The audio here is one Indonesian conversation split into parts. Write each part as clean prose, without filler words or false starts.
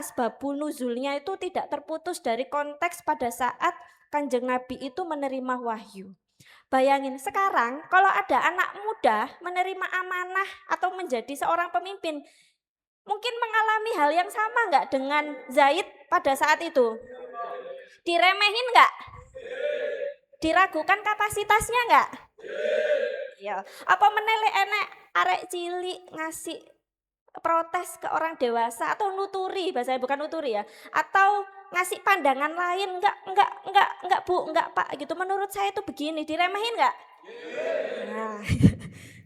Asbabun nuzulnya itu tidak terputus dari konteks pada saat Kanjeng Nabi itu menerima wahyu. Bayangin sekarang kalau ada anak muda menerima amanah atau menjadi seorang pemimpin, mungkin mengalami hal yang sama nggak dengan Zaid pada saat itu? Diremehin nggak? Diragukan kapasitasnya nggak? Ya. Apa menelek enek arek cilik ngasih protes ke orang dewasa atau nuturi, bahasanya bukan nuturi ya, atau ngasih pandangan lain, enggak Bu, enggak Pak gitu, menurut saya itu begini, diremehin enggak? Nah,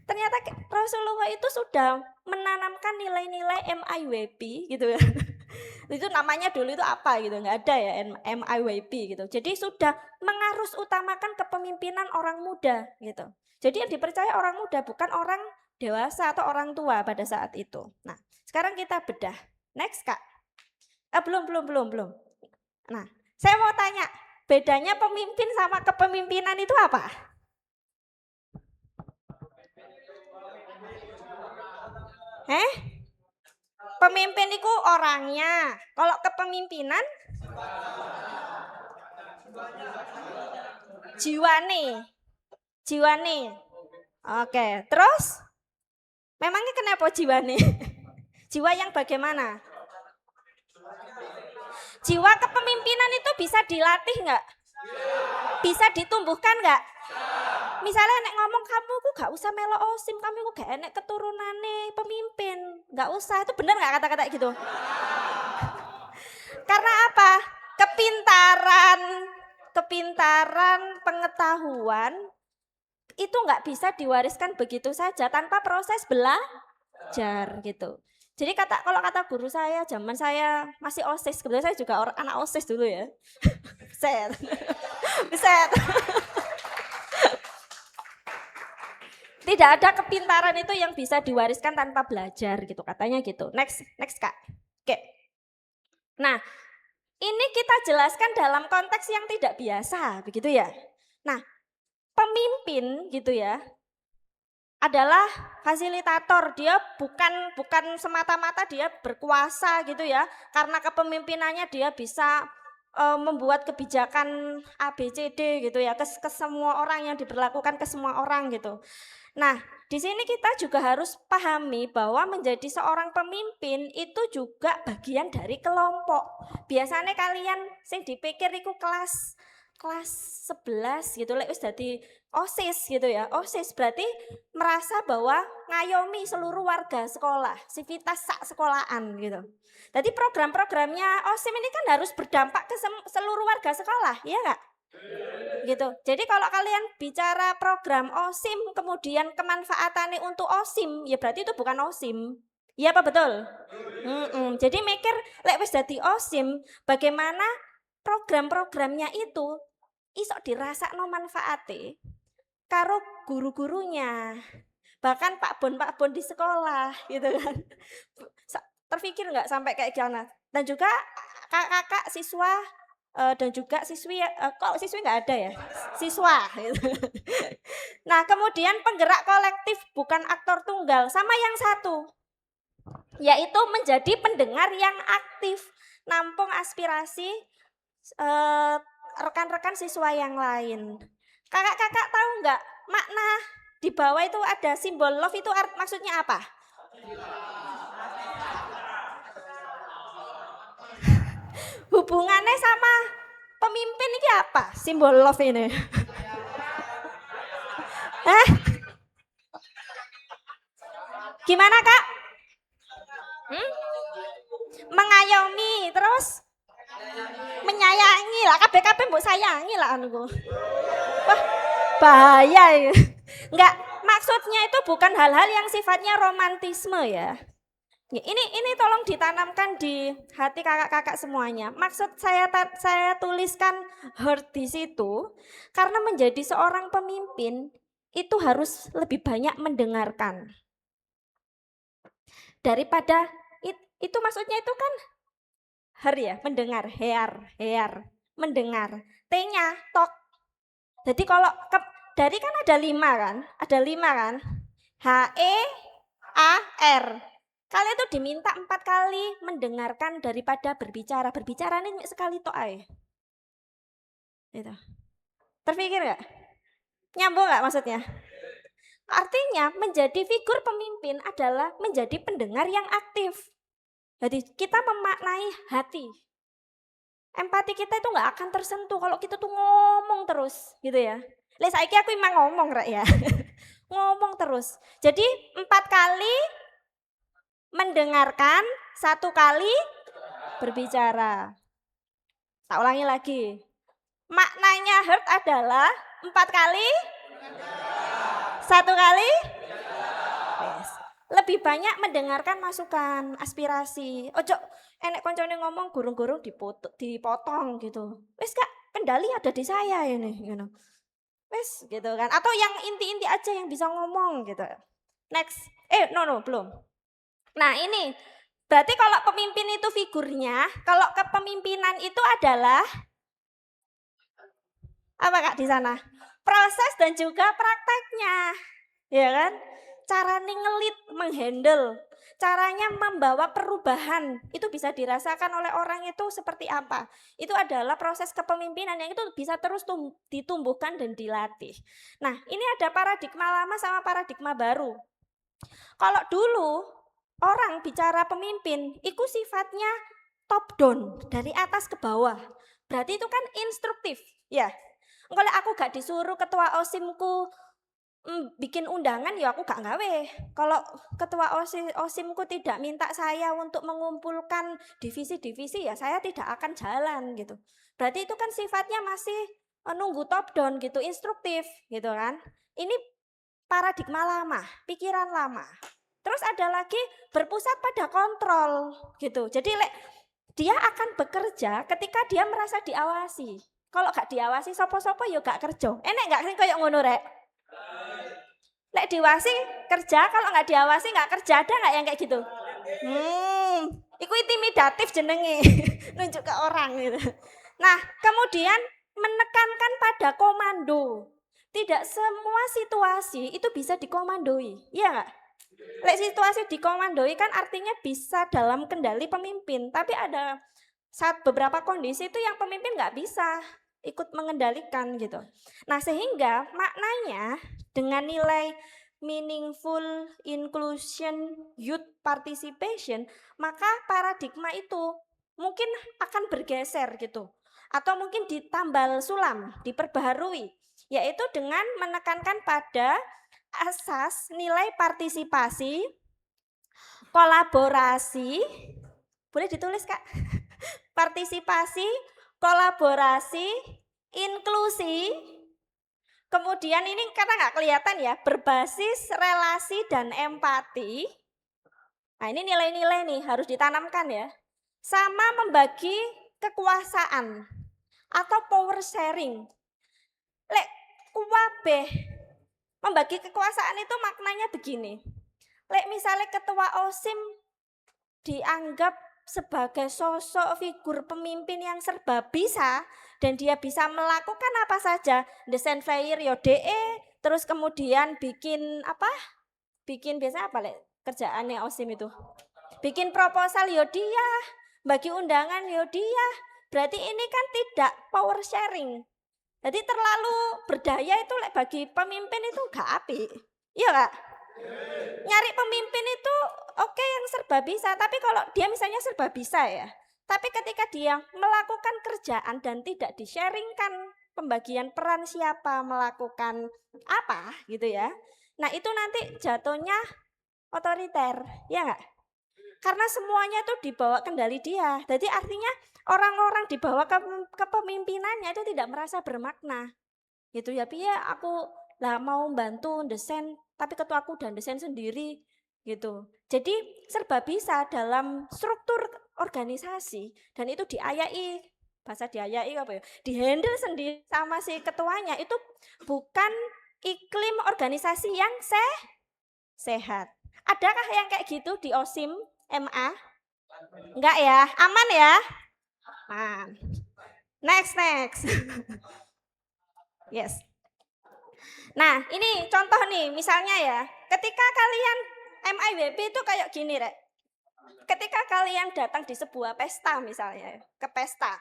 ternyata Rasulullah itu sudah menanamkan nilai-nilai MIWP gitu ya. Itu namanya dulu itu apa gitu, enggak ada ya MIWP gitu. Jadi sudah mengarus utamakan kepemimpinan orang muda gitu. Jadi yang dipercaya orang muda bukan orang dewasa atau orang tua pada saat itu. Nah, sekarang kita bedah. Next, Kak. Belum. Nah, saya mau tanya, bedanya pemimpin sama kepemimpinan itu apa? Pemimpin itu orangnya. Kalau kepemimpinan jiwane. Oke, terus memangnya kenapa jiwane? Jiwa yang bagaimana? Jiwa kepemimpinan itu bisa dilatih nggak? Bisa ditumbuhkan nggak? Misalnya nek ngomong kamu ku gak usah melo osim, kamu ku gak enek keturunane pemimpin, nggak usah. Itu benar nggak kata-kata gitu? Karena apa? Kepintaran, pengetahuan itu nggak bisa diwariskan begitu saja tanpa proses belajar gitu. Jadi kalau kata guru saya, zaman saya masih OSIS, kebetulan saya juga anak OSIS dulu ya. Set. Tidak ada kepintaran itu yang bisa diwariskan tanpa belajar gitu, katanya gitu. Next Kak. Oke. Nah, ini kita jelaskan dalam konteks yang tidak biasa, begitu ya. Nah, pemimpin gitu ya adalah fasilitator, dia bukan semata-mata dia berkuasa gitu ya. Karena kepemimpinannya dia bisa membuat kebijakan ABCD gitu ya ke semua orang, yang diberlakukan ke semua orang gitu. Nah, di sini kita juga harus pahami bahwa menjadi seorang pemimpin itu juga bagian dari kelompok. Biasanya kalian sing dipikir itu kelas 11 gitu, lek wis dadi OSIS gitu ya. OSIS berarti merasa bahwa ngayomi seluruh warga sekolah, sivitas sak sekolahan gitu. Jadi program-programnya OSIM ini kan harus berdampak ke seluruh warga sekolah, iya enggak? Gitu. Jadi kalau kalian bicara program OSIM kemudian kemanfaatannya untuk OSIM, ya berarti itu bukan OSIM. Iya apa betul? Jadi mikir lek wis dadi OSIM, bagaimana program-programnya itu isok dirasakno manfaate karo guru-gurunya. Bahkan Pak Bon di sekolah gitu kan. Terpikir nggak sampai kayak gimana? Dan juga kakak-kakak siswa dan juga siswi, kok siswi nggak ada ya? Siswa gitu. Nah, kemudian penggerak kolektif bukan aktor tunggal, sama yang satu, yaitu menjadi pendengar yang aktif, nampung aspirasi rekan-rekan siswa yang lain. Kakak-kakak tahu nggak makna di bawah itu ada simbol love itu maksudnya apa? Hubungannya sama pemimpin ini apa? Simbol love ini. Gimana Kak? Mengayomi, terus menyayangi lah, kabeh mbok sayangi lah anu. Wah, bahaya ya. Enggak, maksudnya itu bukan hal-hal yang sifatnya romantisme ya. Ini tolong ditanamkan di hati kakak-kakak semuanya. Maksud saya tuliskan heart di situ karena menjadi seorang pemimpin itu harus lebih banyak mendengarkan. Daripada itu maksudnya itu kan her ya, mendengar, hear, mendengar. T-nya tok. Jadi kalau dari kan ada 5 kan? Ada 5 kan? H E A R. Kalian tuh diminta 4 kali mendengarkan daripada berbicara. Berbicara ini sekali tok ae. Gitu. Terpikir gak? Nyambung gak maksudnya? Artinya menjadi figur pemimpin adalah menjadi pendengar yang aktif. Jadi kita memaknai hati. Empati kita itu gak akan tersentuh kalau kita tuh ngomong terus gitu ya. Lah saiki aku emang ngomong rek ya. Ngomong terus. Jadi 4 kali mendengarkan, 1 kali berbicara. Tak ulangi lagi. Maknanya heard adalah 4 kali, 1 kali. Yes. Lebih banyak mendengarkan masukan, aspirasi. Ojo enek koncone ngomong gurung-gurung dipotong gitu. Wes Kak, kendali ada di saya ini gitu. Wes gitu kan. Atau yang inti-inti aja yang bisa ngomong gitu. Next. No, belum. Nah, ini berarti kalau pemimpin itu figurnya, kalau kepemimpinan itu adalah apa Kak di sana? Proses dan juga prakteknya. Ya kan? Caranya ngelit, menghandle, caranya membawa perubahan itu bisa dirasakan oleh orang itu seperti apa. Itu adalah proses kepemimpinan yang itu bisa terus ditumbuhkan dan dilatih. Nah, ini ada paradigma lama sama paradigma baru. Kalau dulu orang bicara pemimpin, itu sifatnya top down, dari atas ke bawah. Berarti itu kan instruktif, ya. Kalau aku gak disuruh ketua OSIMku bikin undangan ya aku gak gawe. Kalau ketua OSIMku tidak minta saya untuk mengumpulkan divisi-divisi ya saya tidak akan jalan gitu. Berarti itu kan sifatnya masih nunggu top down gitu, instruktif gitu kan. Ini paradigma lama, pikiran lama. Terus ada lagi berpusat pada kontrol gitu. Jadi dia akan bekerja ketika dia merasa diawasi. Kalau gak diawasi sopo-sopo ya gak kerja. Enek gak sing koyo ngono rek? Lek diawasi kerja, kalau nggak diawasi nggak kerja, ada nggak yang kayak gitu? Iku intimidatif jenenge, nunjuk ke orang gitu. Nah, kemudian menekankan pada komando. Tidak semua situasi itu bisa dikomandoi, iya nggak? Lek situasi dikomandoi kan artinya bisa dalam kendali pemimpin, tapi ada beberapa kondisi itu yang pemimpin nggak bisa ikut mengendalikan gitu. Nah, sehingga maknanya dengan nilai meaningful inclusion youth participation, maka paradigma itu mungkin akan bergeser gitu. Atau mungkin ditambal sulam, diperbaharui, yaitu dengan menekankan pada asas nilai partisipasi, kolaborasi, boleh ditulis Kak? Partisipasi, kolaborasi, inklusi, kemudian ini karena nggak kelihatan ya, berbasis relasi dan empati. Nah ini nilai-nilai nih harus ditanamkan ya. Sama membagi kekuasaan atau power sharing. Lek kuwabeh membagi kekuasaan itu maknanya begini. Lek misalnya ketua OSIM dianggap sebagai sosok figur pemimpin yang serba bisa dan dia bisa melakukan apa saja, desain flyer yo DE, terus kemudian bikin apa? Bikin biasa apa lek kerjaannya OSIM itu? Bikin proposal yo dia, bagi undangan yo dia. Berarti ini kan tidak power sharing. Jadi terlalu berdaya itu lek bagi pemimpin itu gak apik. Iya Kak? Nyari pemimpin itu oke yang serba bisa, tapi kalau dia misalnya serba bisa ya, tapi ketika dia melakukan kerjaan dan tidak di-sharingkan pembagian peran siapa melakukan apa gitu ya. Nah itu nanti jatuhnya otoriter, ya enggak? Karena semuanya itu dibawa kendali dia. Jadi artinya orang-orang dibawa kepemimpinannya itu tidak merasa bermakna. Gitu ya, Pia aku lah mau bantu desain tapi ketuaku dan desain sendiri gitu. Jadi serba bisa dalam struktur organisasi dan itu diayai, bahasa diayai apa ya? Dihandle sendiri sama si ketuanya itu bukan iklim organisasi yang sehat. Adakah yang kayak gitu di OSIM MA? Enggak ya, aman ya? Aman. Next. Yes. Nah, ini contoh nih, misalnya ya, ketika kalian MIWP itu kayak gini, Rek. ketika kalian datang di sebuah pesta misalnya, ke pesta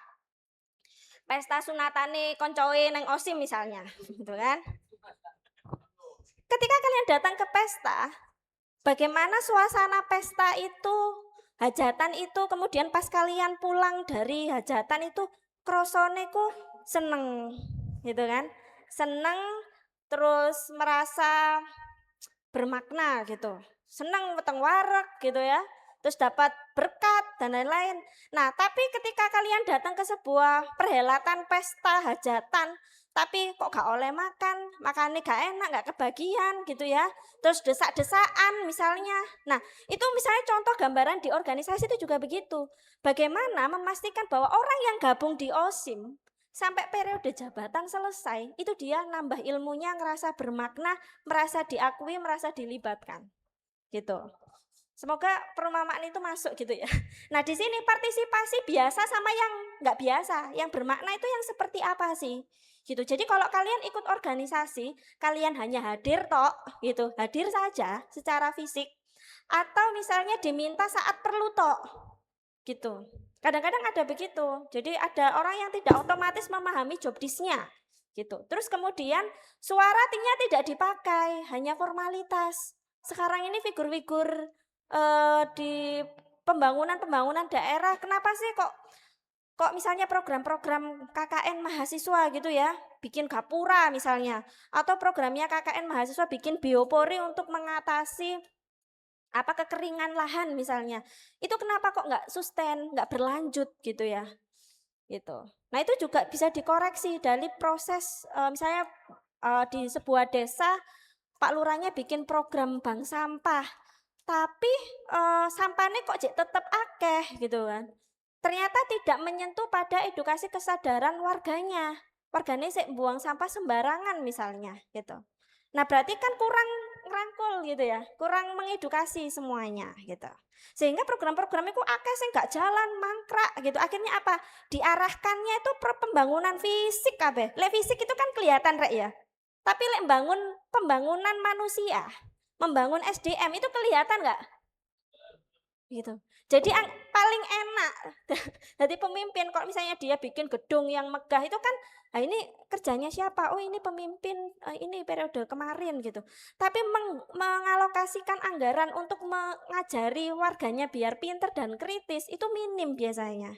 sunatane koncoe neng OSIM misalnya, gitu kan. Ketika kalian datang ke pesta, bagaimana suasana pesta itu, hajatan itu, kemudian pas kalian pulang dari hajatan itu, krosone ku seneng, gitu kan. Seneng, terus merasa bermakna gitu. Seneng weteng wareg gitu ya. Terus dapat berkat dan lain-lain. Nah, tapi ketika kalian datang ke sebuah perhelatan pesta hajatan, tapi kok gak oleh makan, makannya gak enak, gak kebagian gitu ya. Terus desak-desaan misalnya. Nah, itu misalnya contoh gambaran di organisasi itu juga begitu. Bagaimana memastikan bahwa orang yang gabung di OSIM sampai periode jabatan selesai, itu dia nambah ilmunya, ngerasa bermakna, merasa diakui, merasa dilibatkan. Gitu. Semoga perumpamaan itu masuk gitu ya. Nah, di sini partisipasi biasa sama yang nggak biasa, yang bermakna itu yang seperti apa sih? Gitu. Jadi kalau kalian ikut organisasi, kalian hanya hadir tok, gitu, hadir saja secara fisik, atau misalnya diminta saat perlu tok, gitu. Kadang-kadang ada begitu. Jadi ada orang yang tidak otomatis memahami job desk-nya, gitu. Terus kemudian suara timnya tidak dipakai, hanya formalitas. Sekarang ini figur-figur di pembangunan daerah, kenapa sih kok misalnya program-program KKN mahasiswa gitu ya, bikin gapura misalnya, atau programnya KKN mahasiswa bikin biopori untuk mengatasi kekeringan lahan misalnya, itu kenapa kok nggak sustain, nggak berlanjut gitu ya, gitu. Nah itu juga bisa dikoreksi dari proses misalnya di sebuah desa Pak Lurahnya bikin program bank sampah, tapi sampahnya kok tetap akeh gitu kan. Ternyata tidak menyentuh pada edukasi kesadaran warganya. Warganya sih buang sampah sembarangan misalnya gitu. Nah berarti kan kurang ngerangkul gitu ya, kurang mengedukasi semuanya gitu. Sehingga program-program itu akeh sing gak jalan, mangkrak gitu. Akhirnya apa? Diarahkannya itu pembangunan fisik kabeh. Lek fisik itu kan kelihatan rek ya. Tapi lek bangun pembangunan manusia, membangun SDM itu kelihatan nggak? Gitu. Jadi yang paling enak dari pemimpin kalau misalnya dia bikin gedung yang megah itu kan, nah ini kerjanya siapa? Oh ini pemimpin ini periode kemarin gitu. Tapi mengalokasikan anggaran untuk mengajari warganya biar pinter dan kritis itu minim biasanya.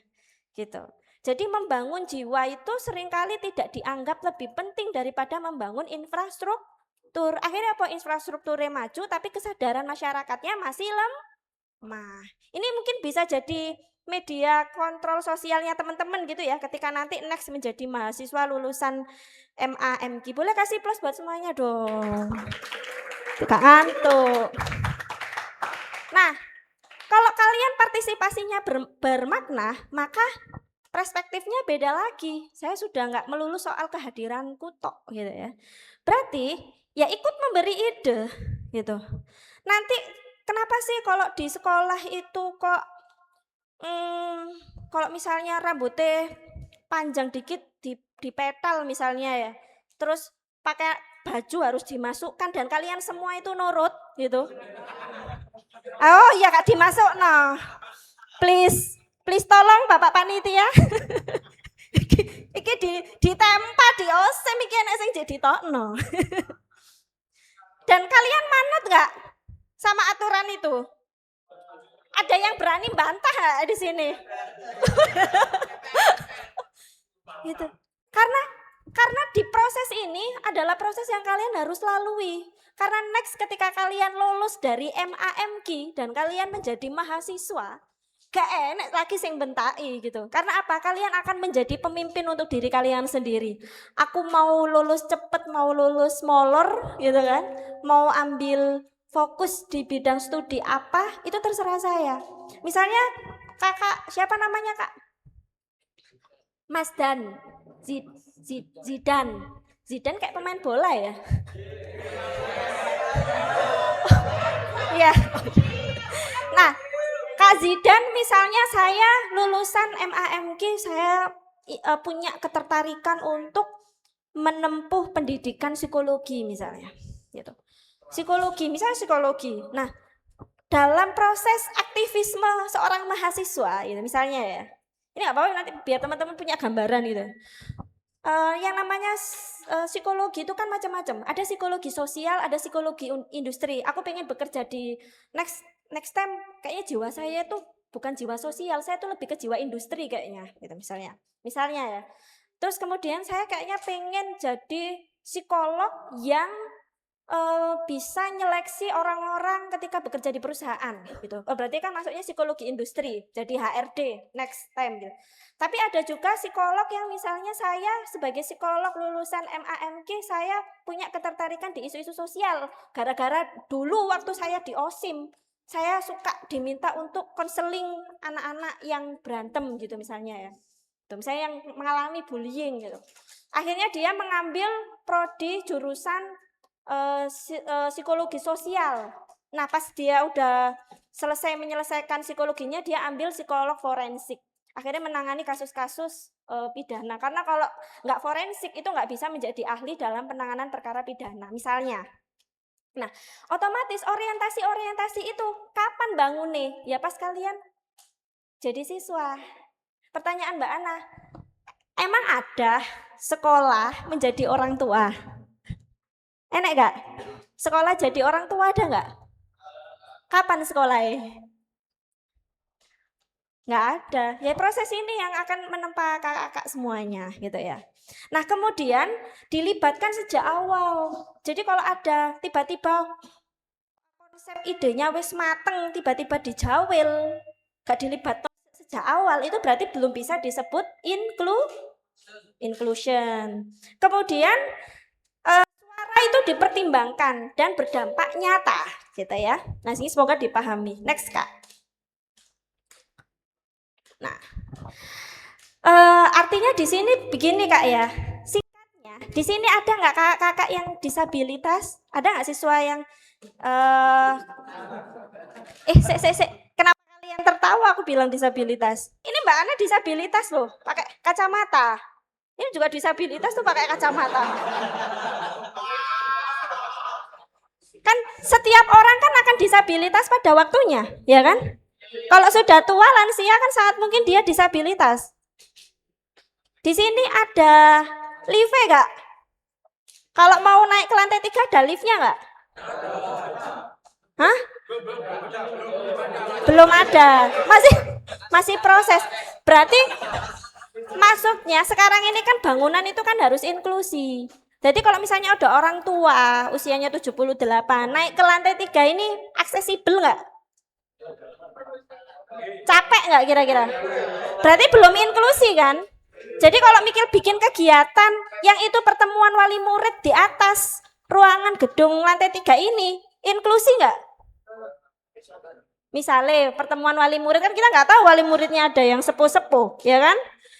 Gitu. Jadi membangun jiwa itu seringkali tidak dianggap lebih penting daripada membangun infrastruktur. Akhirnya apa? Infrastrukturnya maju tapi kesadaran masyarakatnya masih lemah. Ini mungkin bisa jadi media kontrol sosialnya teman-teman gitu ya, ketika nanti next menjadi mahasiswa lulusan MA/MG. Boleh kasih plus buat semuanya dong. Gak ngantuk. Nah, kalau kalian partisipasinya bermakna, maka perspektifnya beda lagi. Saya sudah nggak melulu soal kehadiranku tok gitu ya. Berarti ya ikut memberi ide gitu. Nanti kenapa sih kalau di sekolah itu kok kalau misalnya rambutnya panjang dikit dipetal misalnya ya. Terus pakai baju harus dimasukkan dan kalian semua itu nurut gitu. Oh iya Kak dimasuk no. Please tolong Bapak Panitia. Iki ditempa di OSIM iki enek sing ditokno. Dan kalian manut enggak sama aturan itu? Ada yang berani bantah di sini? Gitu. Karena di proses ini adalah proses yang kalian harus lalui. Karena next ketika kalian lulus dari MA/MG dan kalian menjadi mahasiswa, gak enak lagi sing bentai gitu. Karena apa? Kalian akan menjadi pemimpin untuk diri kalian sendiri. Aku mau lulus cepet, mau lulus molor gitu kan. Mau ambil fokus di bidang studi apa, itu terserah saya. Misalnya kakak, siapa namanya kak? Mas Dan, Zidan kayak pemain bola ya? Iya. Nah, Kak Zidan misalnya saya lulusan MA/MG, saya punya ketertarikan untuk menempuh pendidikan psikologi misalnya, gitu. Psikologi, misalnya psikologi. Nah, dalam proses aktivisme seorang mahasiswa, gitu, misalnya ya. Ini nggak apa-apa nanti biar teman-teman punya gambaran gitu. Yang namanya psikologi itu kan macam-macam. Ada psikologi sosial, ada psikologi industri. Aku pengen bekerja di next time kayaknya jiwa saya itu bukan jiwa sosial, saya tuh lebih ke jiwa industri kayaknya, gitu misalnya. Misalnya ya. Terus kemudian saya kayaknya pengen jadi psikolog yang bisa nyeleksi orang-orang ketika bekerja di perusahaan gitu. Oh, berarti kan masuknya psikologi industri, jadi HRD next time gitu. Tapi ada juga psikolog yang misalnya saya sebagai psikolog lulusan MAMK, saya punya ketertarikan di isu-isu sosial. Gara-gara dulu waktu saya di OSIM, saya suka diminta untuk konseling anak-anak yang berantem gitu misalnya ya. Misalnya yang mengalami bullying gitu. Akhirnya dia mengambil prodi jurusan psikologi sosial. Nah, pas dia udah menyelesaikan psikologinya, dia ambil psikolog forensik. Akhirnya menangani kasus-kasus pidana. Karena kalau nggak forensik itu nggak bisa menjadi ahli dalam penanganan perkara pidana. Misalnya. Nah, otomatis orientasi itu kapan bangun nih? Ya pas kalian jadi siswa. Pertanyaan Mbak Ana, emang ada sekolah menjadi orang tua? Enak gak? Sekolah jadi orang tua ada gak? Kapan sekolahnya? Nggak ada. Ya proses ini yang akan menempa kakak-kakak semuanya gitu ya. Nah kemudian dilibatkan sejak awal. Jadi kalau ada tiba-tiba konsep idenya wis mateng, tiba-tiba dijawil, gak dilibatkan sejak awal, itu berarti belum bisa disebut inclusion. Kemudian suara itu dipertimbangkan dan berdampak nyata gitu ya. Nah ini semoga dipahami. Next Kak. Nah, artinya di sini begini Kak ya, singkatnya di sini ada nggak kakak-kakak yang disabilitas? Ada nggak siswa yang kenapa kalian tertawa aku bilang disabilitas? Ini Mbak Ana disabilitas loh, pakai kacamata. Ini juga disabilitas tuh pakai kacamata. Kan setiap orang kan akan disabilitas pada waktunya, ya kan? Kalau sudah tua lansia kan saat mungkin dia disabilitas. Di sini ada lift nggak? Kalau mau naik ke lantai 3 ada liftnya nggak? Hah? Belum ada. Masih proses. Berarti maksudnya sekarang ini kan bangunan itu kan harus inklusi. Jadi kalau misalnya ada orang tua usianya 78 naik ke lantai 3 ini aksesibel nggak? Capek nggak kira-kira? Berarti belum inklusi kan? Jadi kalau mikir bikin kegiatan yang itu pertemuan wali murid di atas ruangan gedung lantai 3 ini, inklusi nggak? Misalnya pertemuan wali murid kan kita nggak tahu wali muridnya ada yang sepuh-sepuh, ya kan?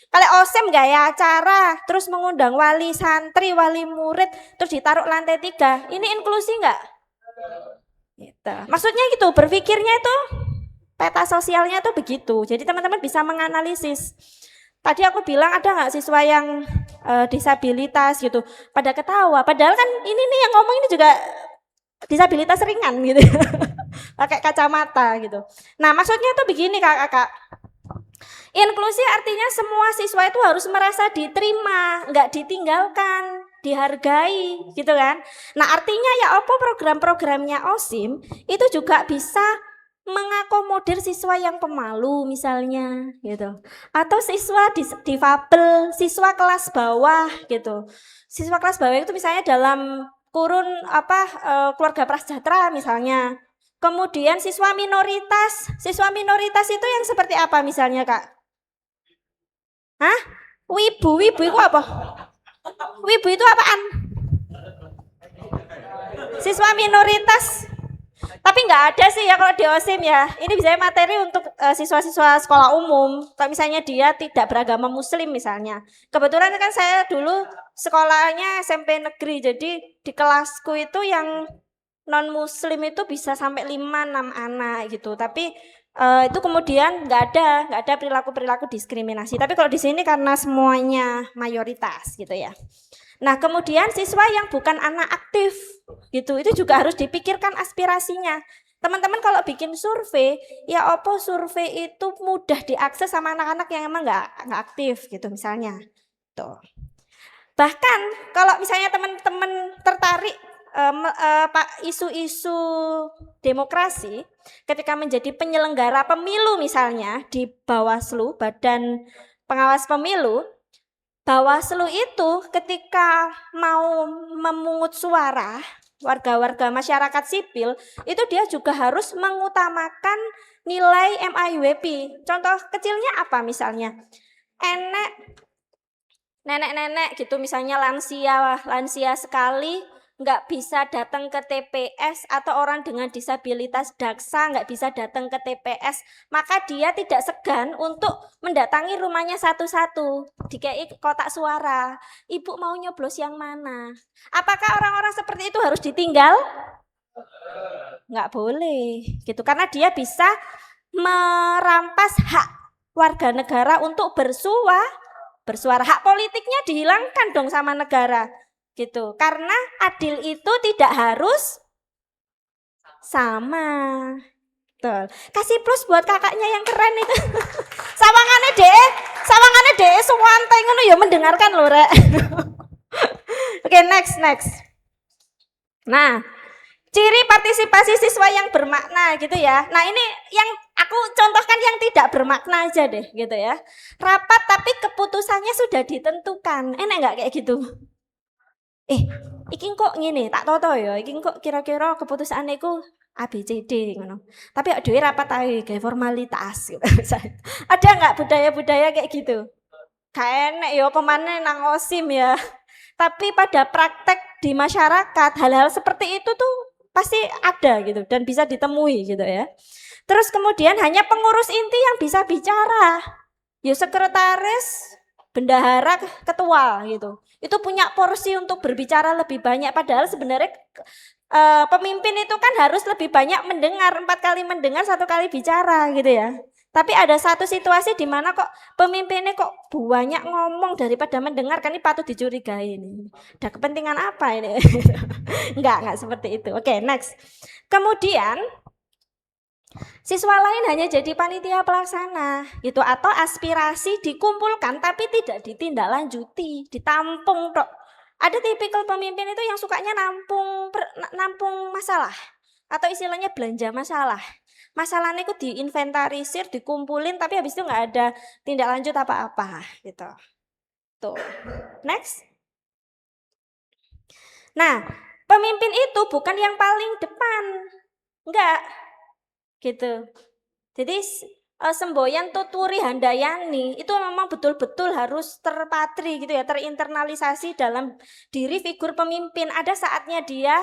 Kalau OSIM nggak ya acara, terus mengundang wali santri, wali murid, terus ditaruh lantai 3, ini inklusi nggak? Gitu. Maksudnya gitu, berpikirnya itu peta sosialnya tuh begitu. Jadi teman-teman bisa menganalisis. Tadi aku bilang ada nggak siswa yang disabilitas gitu, pada ketawa. Padahal kan ini nih yang ngomong ini juga disabilitas ringan gitu, pakai kacamata gitu. Nah maksudnya tuh begini kakak. Inklusi artinya semua siswa itu harus merasa diterima, nggak ditinggalkan, dihargai gitu kan. Nah artinya ya apa program-programnya OSIM itu juga bisa mengakomodir siswa yang pemalu misalnya gitu, atau siswa difabel, siswa kelas bawah gitu. Siswa kelas bawah itu misalnya dalam kurun keluarga prasejahtera misalnya. Kemudian siswa minoritas itu yang seperti apa misalnya Kak? Hah? Wibu itu apa? Wibu itu apaan? Siswa minoritas. Tapi nggak ada sih ya kalau di OSIM ya. Ini biasanya materi untuk siswa-siswa sekolah umum. Kalau misalnya dia tidak beragama muslim misalnya. Kebetulan kan saya dulu sekolahnya SMP negeri. Jadi di kelasku itu yang non muslim itu bisa sampai 5-6 anak gitu. Tapi itu kemudian nggak ada perilaku diskriminasi. Tapi kalau di sini karena semuanya mayoritas gitu ya. Nah kemudian siswa yang bukan anak aktif gitu, itu juga harus dipikirkan aspirasinya. Teman-teman kalau bikin survei, ya opo survei itu mudah diakses sama anak-anak yang emang nggak aktif gitu misalnya. Tuh. Bahkan kalau misalnya teman-teman tertarik isu-isu demokrasi ketika menjadi penyelenggara pemilu misalnya di Bawaslu, Badan Pengawas Pemilu, Bawaslu itu ketika mau memungut suara warga-warga masyarakat sipil, itu dia juga harus mengutamakan nilai MIWP. Contoh kecilnya apa misalnya? Nenek-nenek gitu misalnya lansia sekali nggak bisa datang ke TPS atau orang dengan disabilitas daksa nggak bisa datang ke TPS, maka dia tidak segan untuk mendatangi rumahnya satu-satu, dikei kotak suara. Ibu mau nyoblos yang mana? Apakah orang-orang seperti itu harus ditinggal? Nggak boleh gitu, karena dia bisa merampas hak warga negara untuk bersuara. Hak politiknya dihilangkan dong sama negara gitu, karena adil itu tidak harus sama. Betul. Kasih plus buat kakaknya yang keren itu. Sawangane deh suwante ngono ya mendengarkan lho rek. Oke, next. Nah, ciri partisipasi siswa yang bermakna gitu ya. Nah, ini yang aku contohkan yang tidak bermakna aja deh gitu ya. Rapat tapi keputusannya sudah ditentukan. Enak nggak kayak gitu? Iki kok ngene, tak toto ya. Iki kok kira-kira keputusannya iku ABCD ngono. Tapi dhewe rapat ae gawe formalitas gitu. Ada nggak budaya-budaya kayak gitu? Gak enak ya pemane nang OSIM ya. Tapi pada praktek di masyarakat hal-hal seperti itu tuh pasti ada gitu dan bisa ditemui gitu ya. Terus kemudian hanya pengurus inti yang bisa bicara. Ya sekretaris, bendahara, ketua gitu. Itu punya porsi untuk berbicara lebih banyak, padahal sebenarnya pemimpin itu kan harus lebih banyak mendengar, 4 kali mendengar 1 kali bicara gitu ya. Tapi ada satu situasi di mana kok pemimpinnya kok banyak ngomong daripada mendengar, kan ini patut dicurigai ini. Ada kepentingan apa ini? Enggak seperti itu. Oke, next. Kemudian siswa lain hanya jadi panitia pelaksana gitu, atau aspirasi dikumpulkan tapi tidak ditindaklanjuti, ditampung tok. Ada tipikal pemimpin itu yang sukanya nampung masalah atau istilahnya belanja masalah. Masalahnya itu diinventarisir, dikumpulin, tapi habis itu nggak ada tindak lanjut apa-apa gitu. Tuh, next. Nah, pemimpin itu bukan yang paling depan, enggak, gitu. Jadi semboyan tuturi handayani itu memang betul-betul harus terpatri gitu ya, terinternalisasi dalam diri figur pemimpin. Ada saatnya dia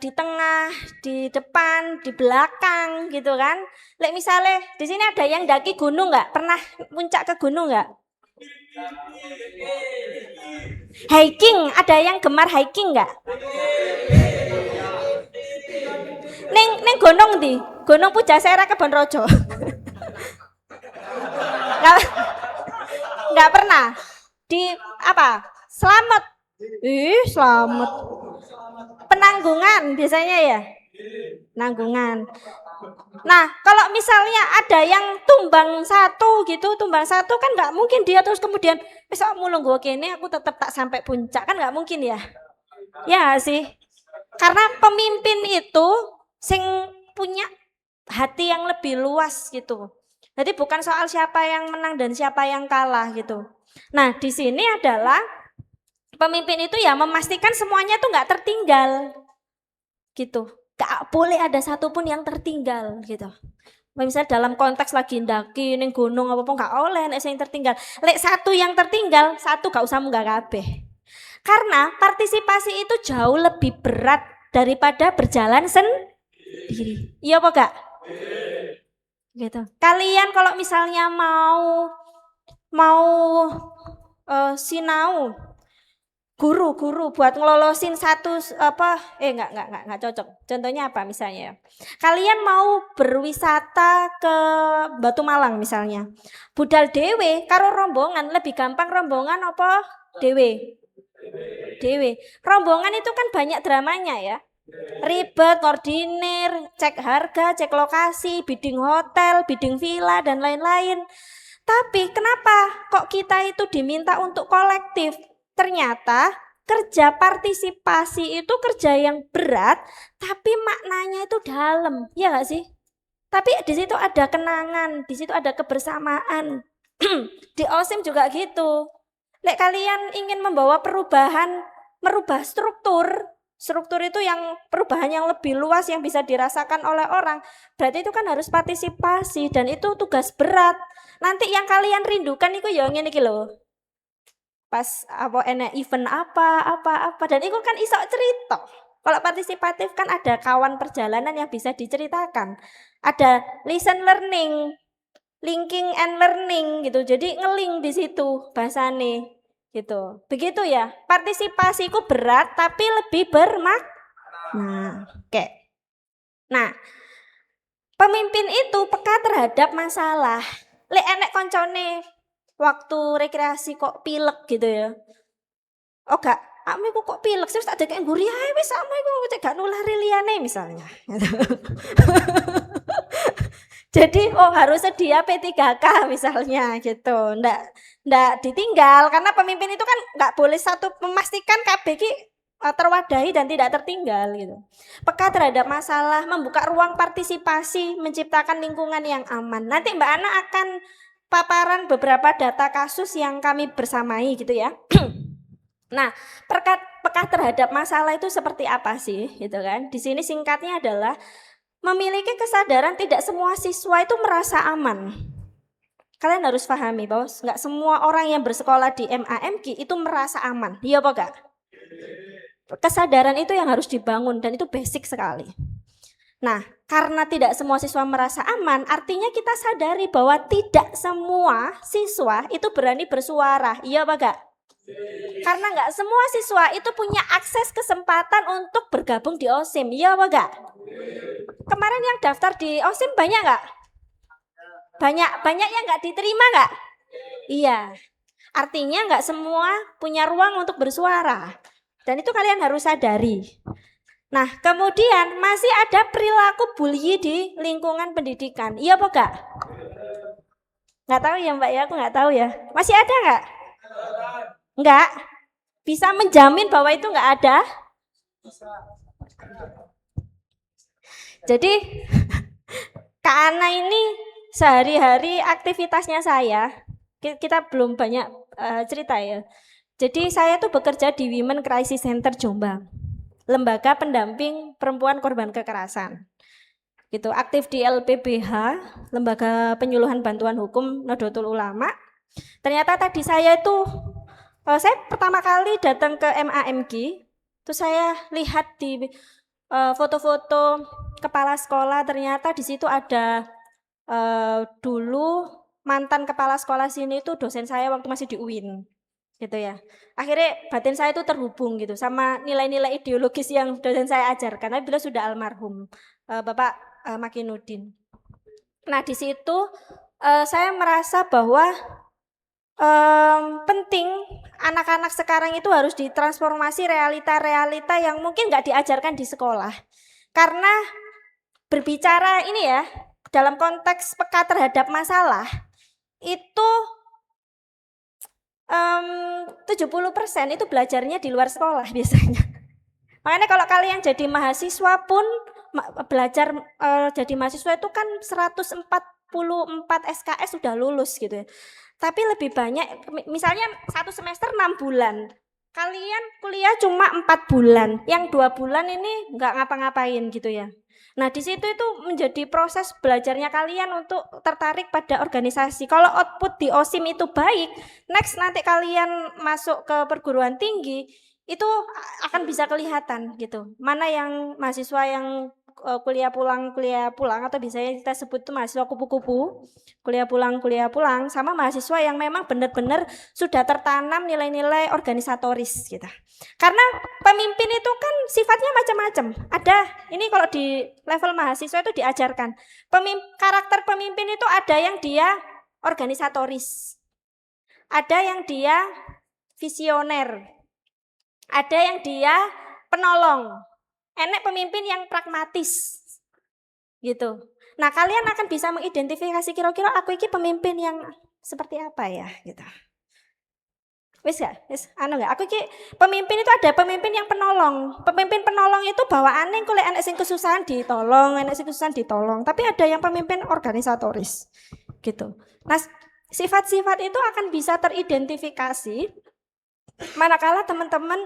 di tengah, di depan, di belakang gitu kan. Lek misalnya di sini ada yang daki gunung nggak? Pernah puncak ke gunung nggak? Hiking, ada yang gemar hiking nggak? Neng gunung di Gunung Pujasera Kebonrojo. Nggak pernah di apa? Selamat. Selamat. Penanggungan biasanya ya. Nanggungan. Nah, kalau misalnya ada yang tumbang satu kan nggak mungkin dia terus kemudian besok mulung gue kene aku tetap tak sampai puncak, kan nggak mungkin ya. Ya sih. Karena pemimpin itu sing punya hati yang lebih luas gitu. Jadi bukan soal siapa yang menang dan siapa yang kalah gitu. Nah, di sini adalah pemimpin itu ya memastikan semuanya tuh nggak tertinggal gitu. Gak boleh ada satupun yang tertinggal gitu. Misalnya dalam konteks lagi ndaki ning gunung apa nggak oleh nek sing tertinggal. Lek satu yang tertinggal, satu gak usah munggah kabeh. Karena partisipasi itu jauh lebih berat daripada berjalan sendiri. Iya apa gak? Gitu. Kalian kalau misalnya mau sinau guru buat ngelolosin satu enggak cocok. Contohnya apa misalnya? Kalian mau berwisata ke Batu Malang misalnya. Budal dewe karo rombongan lebih gampang rombongan apa dewe? Dewe. Rombongan itu kan banyak dramanya ya. Ribet, koordinir, cek harga, cek lokasi, bidding hotel, bidding villa, dan lain-lain. Tapi kenapa kok kita itu diminta untuk kolektif? Ternyata kerja partisipasi itu kerja yang berat, tapi maknanya itu dalam, ya nggak sih? Tapi di situ ada kenangan, di situ ada kebersamaan. Di OSIM juga gitu. Lek kalian ingin membawa perubahan, merubah struktur, struktur itu yang perubahan yang lebih luas yang bisa dirasakan oleh orang, berarti itu kan harus partisipasi dan itu tugas berat. Nanti yang kalian rindukan itu ya ngene iki lho. Pas apa enek event apa dan itu kan iso cerita. Kalau partisipatif kan ada kawan perjalanan yang bisa diceritakan. Ada listen learning, linking and learning gitu. Jadi ngeling di situ bahasane gitu. Begitu ya. Partisipasiku berat tapi lebih bermakna. Oke. Nah, pemimpin itu peka terhadap masalah. Lek enek koncone waktu rekreasi kok pilek gitu ya. Oh gak, aku kok pilek sih tak ada nguri ae wis sakmu iku cek gak nulari liyane misalnya. Jadi harus sedia P3K misalnya gitu. Ndak ditinggal karena pemimpin itu kan nggak boleh satu memastikan KBG terwadahi dan tidak tertinggal gitu. Peka terhadap masalah, membuka ruang partisipasi, menciptakan lingkungan yang aman. Nanti Mbak Ana akan paparan beberapa data kasus yang kami bersamai gitu ya. Nah, peka terhadap masalah itu seperti apa sih gitu kan? Di sini singkatnya adalah memiliki kesadaran tidak semua siswa itu merasa aman. Kalian harus pahami bahwa nggak semua orang yang bersekolah di MAMG itu merasa aman. Iya apa enggak? Kesadaran itu yang harus dibangun dan itu basic sekali. Nah, karena tidak semua siswa merasa aman, artinya kita sadari bahwa tidak semua siswa itu berani bersuara. Iya apa enggak? Karena nggak semua siswa itu punya akses kesempatan untuk bergabung di OSIM. Iya apa enggak? Kemarin yang daftar di OSIM banyak nggak? Banyak yang nggak diterima nggak? Iya. Artinya nggak semua punya ruang untuk bersuara. Dan itu kalian harus sadari. Nah, kemudian masih ada perilaku bully di lingkungan pendidikan. Iya apa enggak? Nggak tahu ya Mbak ya, aku nggak tahu ya. Masih ada nggak? Enggak. Bisa menjamin bahwa itu nggak ada? Jadi Kak Ana ini sehari-hari aktivitasnya saya, kita belum banyak cerita ya. Jadi saya tuh bekerja di Women Crisis Center Jombang, lembaga pendamping perempuan korban kekerasan. Gitu, aktif di LPBH, Lembaga Penyuluhan Bantuan Hukum Nahdlatul Ulama. Ternyata tadi saya pertama kali datang ke MAMG, terus saya lihat di foto-foto kepala sekolah, ternyata di situ ada dulu mantan kepala sekolah sini itu dosen saya waktu masih di UIN gitu ya. Akhirnya batin saya itu terhubung gitu sama nilai-nilai ideologis yang dosen saya ajarkan, tapi beliau sudah almarhum, Bapak Makinuddin. Nah di situ saya merasa bahwa penting anak-anak sekarang itu harus ditransformasi realita-realita yang mungkin nggak diajarkan di sekolah. Karena berbicara ini ya, dalam konteks peka terhadap masalah, itu 70% itu belajarnya di luar sekolah biasanya. Makanya kalau kalian jadi mahasiswa pun belajar jadi mahasiswa itu kan 144 SKS sudah lulus gitu ya. Tapi lebih banyak, misalnya satu semester 6 bulan, kalian kuliah cuma 4 bulan, yang 2 bulan ini nggak ngapa-ngapain gitu ya. Nah di situ itu menjadi proses belajarnya kalian untuk tertarik pada organisasi. Kalau output di OSIM itu baik, next nanti kalian masuk ke perguruan tinggi, itu akan bisa kelihatan gitu. Mana yang mahasiswa yang kuliah pulang atau biasanya kita sebut itu mahasiswa kupu-kupu, kuliah pulang sama mahasiswa yang memang benar-benar sudah tertanam nilai-nilai organisatoris gitu. Karena pemimpin itu kan sifatnya macam-macam. Ada ini kalau di level mahasiswa itu diajarkan. Karakter pemimpin itu ada yang dia organisatoris. Ada yang dia visioner. Ada yang dia penolong. enek pemimpin yang pragmatis. Gitu. Nah, kalian akan bisa mengidentifikasi kira-kira aku iki pemimpin yang seperti apa ya, gitu. Wis gak? Wis anu gak? Aku iki pemimpin itu ada pemimpin yang penolong. Pemimpin penolong itu bawaane engko lek enek sing kesusahan ditolong, enek sing kesusahan ditolong. Tapi ada yang pemimpin organisatoris. Gitu. Nah, sifat-sifat itu akan bisa teridentifikasi manakala teman-teman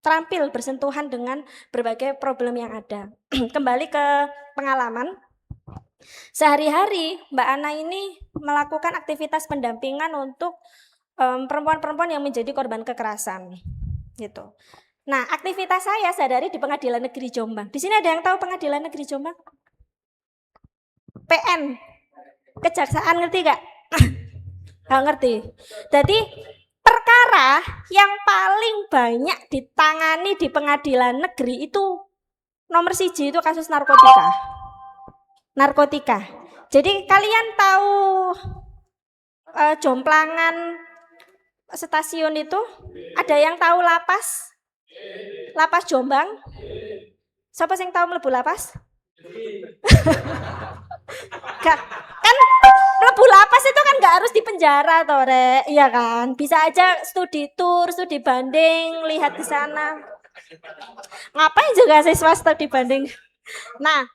terampil bersentuhan dengan berbagai problem yang ada. Kembali ke pengalaman. Sehari-hari Mbak Ana ini melakukan aktivitas pendampingan untuk perempuan-perempuan yang menjadi korban kekerasan, gitu. Nah, aktivitas saya sehari-hari di Pengadilan Negeri Jombang. Di sini ada yang tahu Pengadilan Negeri Jombang? PN, Kejaksaan, ngerti gak? Gak ngerti. Jadi perkara yang paling banyak ditangani di Pengadilan Negeri itu nomor 1 itu kasus narkotika. Jadi kalian tahu Jomplangan stasiun itu, ada yang tahu lapas Jombang? Siapa yang tahu mlebu lapas? Gak, kan mlebu lapas itu kan gak harus di penjara toh, Rek. Iya kan? Bisa aja studi tour, studi banding, lihat di sana. Ngapain juga siswa studi banding? Nah,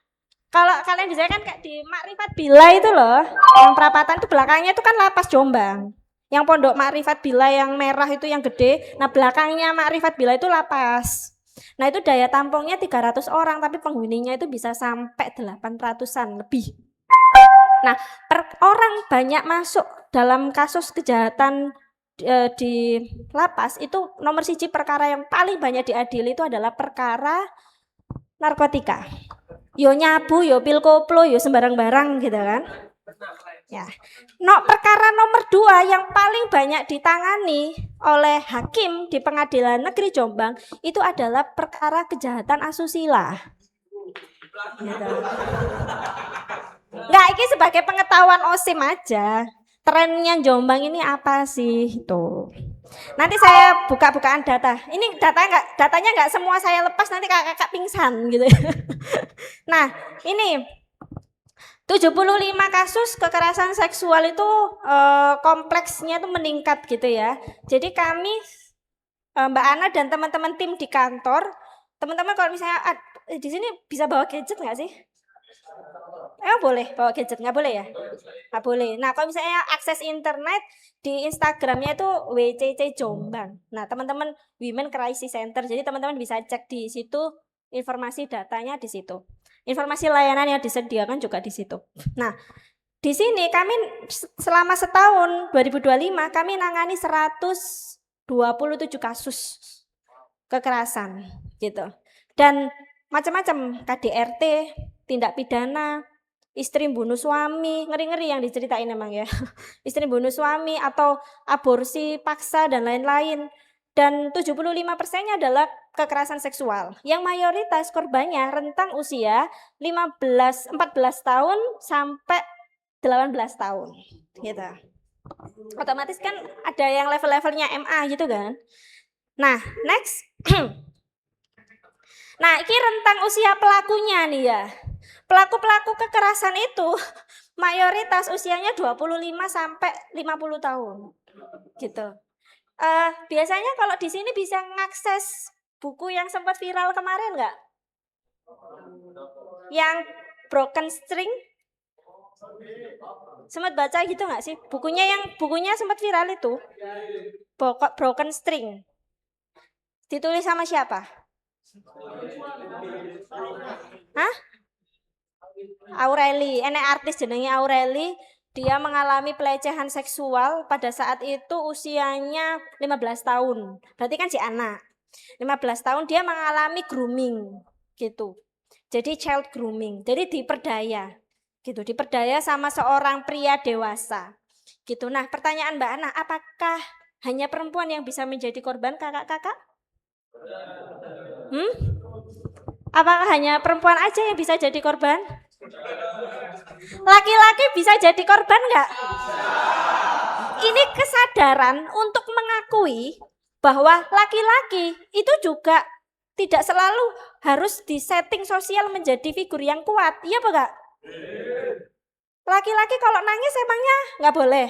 kalau kalian di sana kan kayak di Makrifat Bila itu loh, yang perapatan itu belakangnya itu kan lapas Jombang. Yang pondok Makrifat Bila yang merah itu yang gede, nah belakangnya Makrifat Bila itu lapas. Nah itu daya tampungnya 300 orang, tapi penghuninya itu bisa sampai 800-an lebih. Nah orang banyak masuk dalam kasus kejahatan di lapas itu nomor 1 perkara yang paling banyak diadili itu adalah perkara narkotika. Yo nyabu, yo pil koplo, yo sembarang-barang gitu kan. Ya. Perkara nomor 2 yang paling banyak ditangani oleh hakim di Pengadilan Negeri Jombang itu adalah perkara kejahatan asusila. Gitu. Nggak, ini sebagai pengetahuan OSIM aja. Trennya Jombang ini apa sih tuh? Nanti saya buka-bukaan data. Ini datanya nggak semua saya lepas, nanti kakak pingsan gitu. Nah, ini 75 kasus kekerasan seksual itu kompleksnya itu meningkat gitu ya. Jadi kami Mbak Ana dan teman-teman tim di kantor, teman-teman kalau misalnya di sini bisa bawa gadget nggak sih? Boleh bawa gadget, nggak boleh ya? Nggak boleh. Nah kalau misalnya akses internet di Instagramnya itu WCC Jombang. Nah teman-teman Women Crisis Center, jadi teman-teman bisa cek di situ informasi datanya di situ. Informasi layanan yang disediakan juga di situ. Nah, di sini kami selama setahun 2025 kami nangani 127 kasus kekerasan gitu. Dan macam-macam KDRT, tindak pidana, istri bunuh suami, ngeri-ngeri yang diceritain emang ya. Istri bunuh suami atau aborsi paksa dan lain-lain. Dan 75%-nya adalah kekerasan seksual. Yang mayoritas korbannya rentang usia 14 tahun sampai 18 tahun. Gitu. Otomatis kan ada yang level-levelnya MA gitu kan. Nah, next. Nah, ini rentang usia pelakunya nih ya. Pelaku-pelaku kekerasan itu mayoritas usianya 25 sampai 50 tahun. Gitu. Biasanya kalau di sini bisa ngakses buku yang sempat viral kemarin nggak? Yang Broken String? Sempat baca gitu nggak sih? Bukunya sempat viral itu. Broken String. Ditulis sama siapa? Hah? Aureli. Enek artis jenenge Aureli. Dia mengalami pelecehan seksual pada saat itu usianya 15 tahun. Berarti kan si anak. 15 tahun dia mengalami grooming gitu. Jadi child grooming. Jadi diperdaya. Gitu, diperdaya sama seorang pria dewasa. Gitu. Nah, pertanyaan Mbak Ana, apakah hanya perempuan yang bisa menjadi korban, kakak-kakak? Apakah hanya perempuan aja yang bisa jadi korban? Laki-laki bisa jadi korban nggak? Ini kesadaran untuk mengakui bahwa laki-laki itu juga tidak selalu harus disetting sosial menjadi figur yang kuat. Iya apa enggak? Laki-laki kalau nangis emangnya nggak boleh?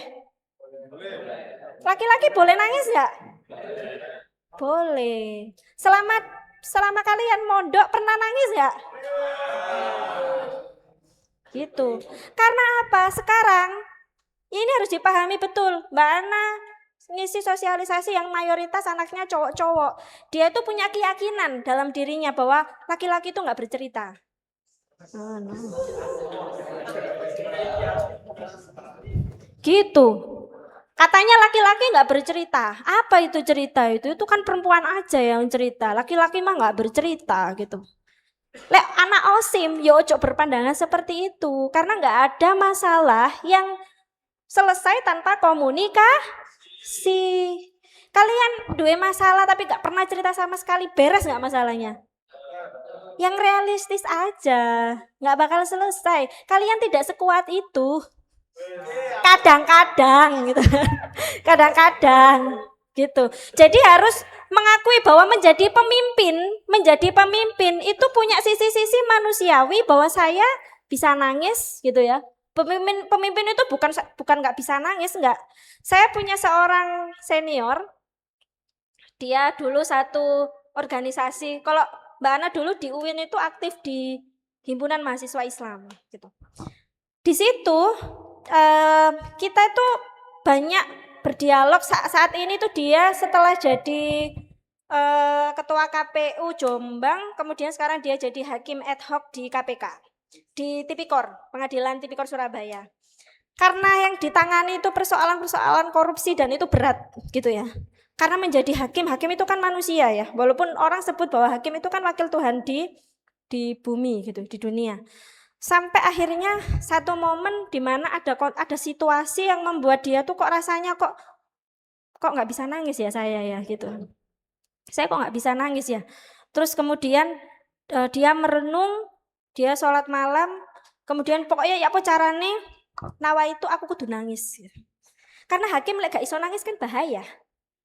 Laki-laki boleh nangis nggak? Boleh. Selama kalian mondok pernah nangis nggak? Gitu. Karena apa? Sekarang ini harus dipahami betul, Mbak Ana ngisi sosialisasi yang mayoritas anaknya cowok-cowok. Dia itu punya keyakinan dalam dirinya bahwa laki-laki itu nggak bercerita. Gitu. Katanya laki-laki nggak bercerita. Apa itu cerita itu? Itu kan perempuan aja yang cerita. Laki-laki mah nggak bercerita gitu. Lek anak osim, yo ojo berpandangan seperti itu. Karena nggak ada masalah yang selesai tanpa komunikasi. Kalian dua masalah tapi gak pernah cerita sama sekali, beres gak masalahnya? Yang realistis aja, gak bakal selesai. Kalian tidak sekuat itu. Kadang-kadang gitu. Kadang-kadang gitu. Jadi harus mengakui bahwa menjadi pemimpin itu punya sisi-sisi manusiawi bahwa saya bisa nangis gitu ya. Pemimpin itu bukan nggak bisa nangis, enggak. Saya punya seorang senior, dia dulu satu organisasi. Kalau Mbak Ana dulu di UIN itu aktif di Himpunan Mahasiswa Islam gitu. Di situ kita itu banyak berdialog. Saat ini tuh dia setelah jadi ketua KPU Jombang, kemudian sekarang dia jadi hakim ad hoc di KPK. Di Tipikor, Pengadilan Tipikor Surabaya. Karena yang ditangani itu persoalan-persoalan korupsi dan itu berat gitu ya. Karena menjadi hakim itu kan manusia ya. Walaupun orang sebut bahwa hakim itu kan wakil Tuhan di bumi gitu, di dunia. Sampai akhirnya satu momen di mana ada situasi yang membuat dia tuh kok rasanya kok nggak bisa nangis ya saya ya gitu. Saya kok nggak bisa nangis ya. Terus kemudian dia merenung. Dia sholat malam, kemudian pokoknya ya apa carane nawa itu aku kudu nangis. Karena hakim lek gak iso nangis kan bahaya.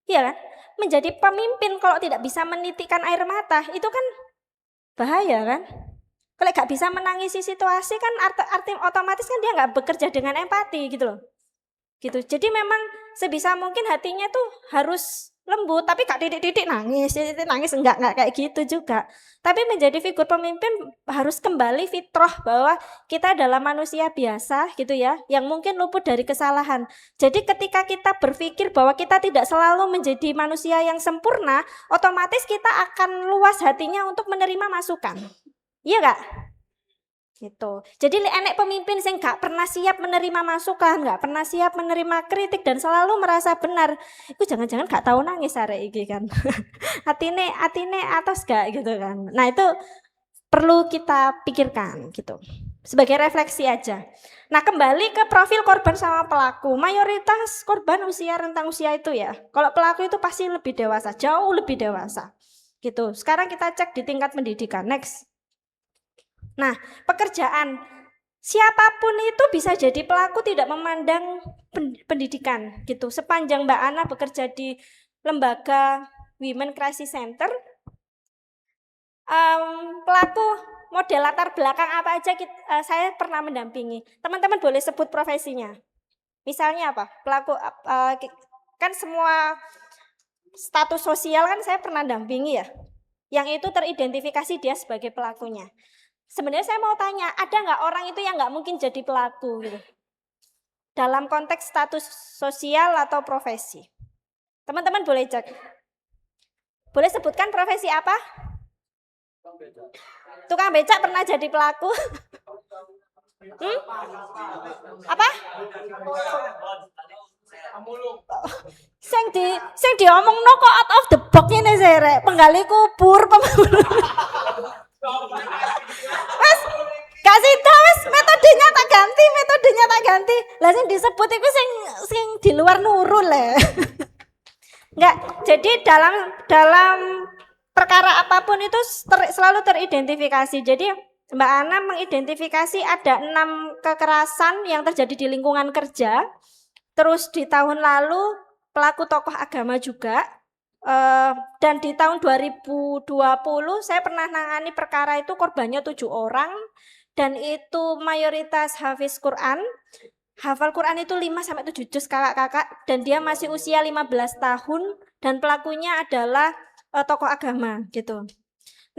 Iya kan? Menjadi pemimpin kalau tidak bisa menitikkan air mata, itu kan bahaya kan? Kalau gak bisa menangisi situasi kan arti otomatis kan dia gak bekerja dengan empati gitu loh. Gitu. Jadi memang sebisa mungkin hatinya tuh harus lembut, tapi gak titik-titik nangis enggak kayak gitu juga. Tapi menjadi figur pemimpin harus kembali fitrah bahwa kita adalah manusia biasa gitu ya, yang mungkin luput dari kesalahan. Jadi ketika kita berpikir bahwa kita tidak selalu menjadi manusia yang sempurna, otomatis kita akan luas hatinya untuk menerima masukan. Iya gak? Gitu. Jadi enek pemimpin yang gak pernah siap menerima masukan, gak pernah siap menerima kritik dan selalu merasa benar. Itu jangan-jangan gak tahu nangis arek iki kan. Atine atas gak gitu kan. Nah, itu perlu kita pikirkan gitu. Sebagai refleksi aja. Nah, kembali ke profil korban sama pelaku. Mayoritas korban rentang usia itu ya. Kalau pelaku itu pasti lebih dewasa, jauh lebih dewasa. Gitu. Sekarang kita cek di tingkat pendidikan. Next. Nah, pekerjaan siapapun itu bisa jadi pelaku tidak memandang pendidikan gitu. Sepanjang Mbak Ana bekerja di lembaga Women Crisis Center, pelaku model latar belakang apa aja saya pernah mendampingi. Teman-teman boleh sebut profesinya. Misalnya apa? Pelaku kan semua status sosial kan saya pernah dampingi ya. Yang itu teridentifikasi dia sebagai pelakunya. Sebenarnya saya mau tanya, ada nggak orang itu yang nggak mungkin jadi pelaku gitu? Dalam konteks status sosial atau profesi? Teman-teman boleh cek. Boleh sebutkan profesi apa? Tukang becak pernah jadi pelaku? Apa? Sing diomongno kok out of the box ini sere, penggali kubur, pemulung. Wes, kasih wes metodenya tak ganti. Lah sing disebut itu sing di luar nurul le. Enggak, jadi dalam perkara apapun itu selalu teridentifikasi. Jadi Mbak Ana mengidentifikasi ada 6 kekerasan yang terjadi di lingkungan kerja. Terus di tahun lalu pelaku tokoh agama juga. Dan di tahun 2020 saya pernah nangani perkara itu, korbannya 7 orang dan itu mayoritas hafiz Quran. Hafal Quran itu 5-7 juz kakak-kakak, dan dia masih usia 15 tahun dan pelakunya adalah tokoh agama gitu.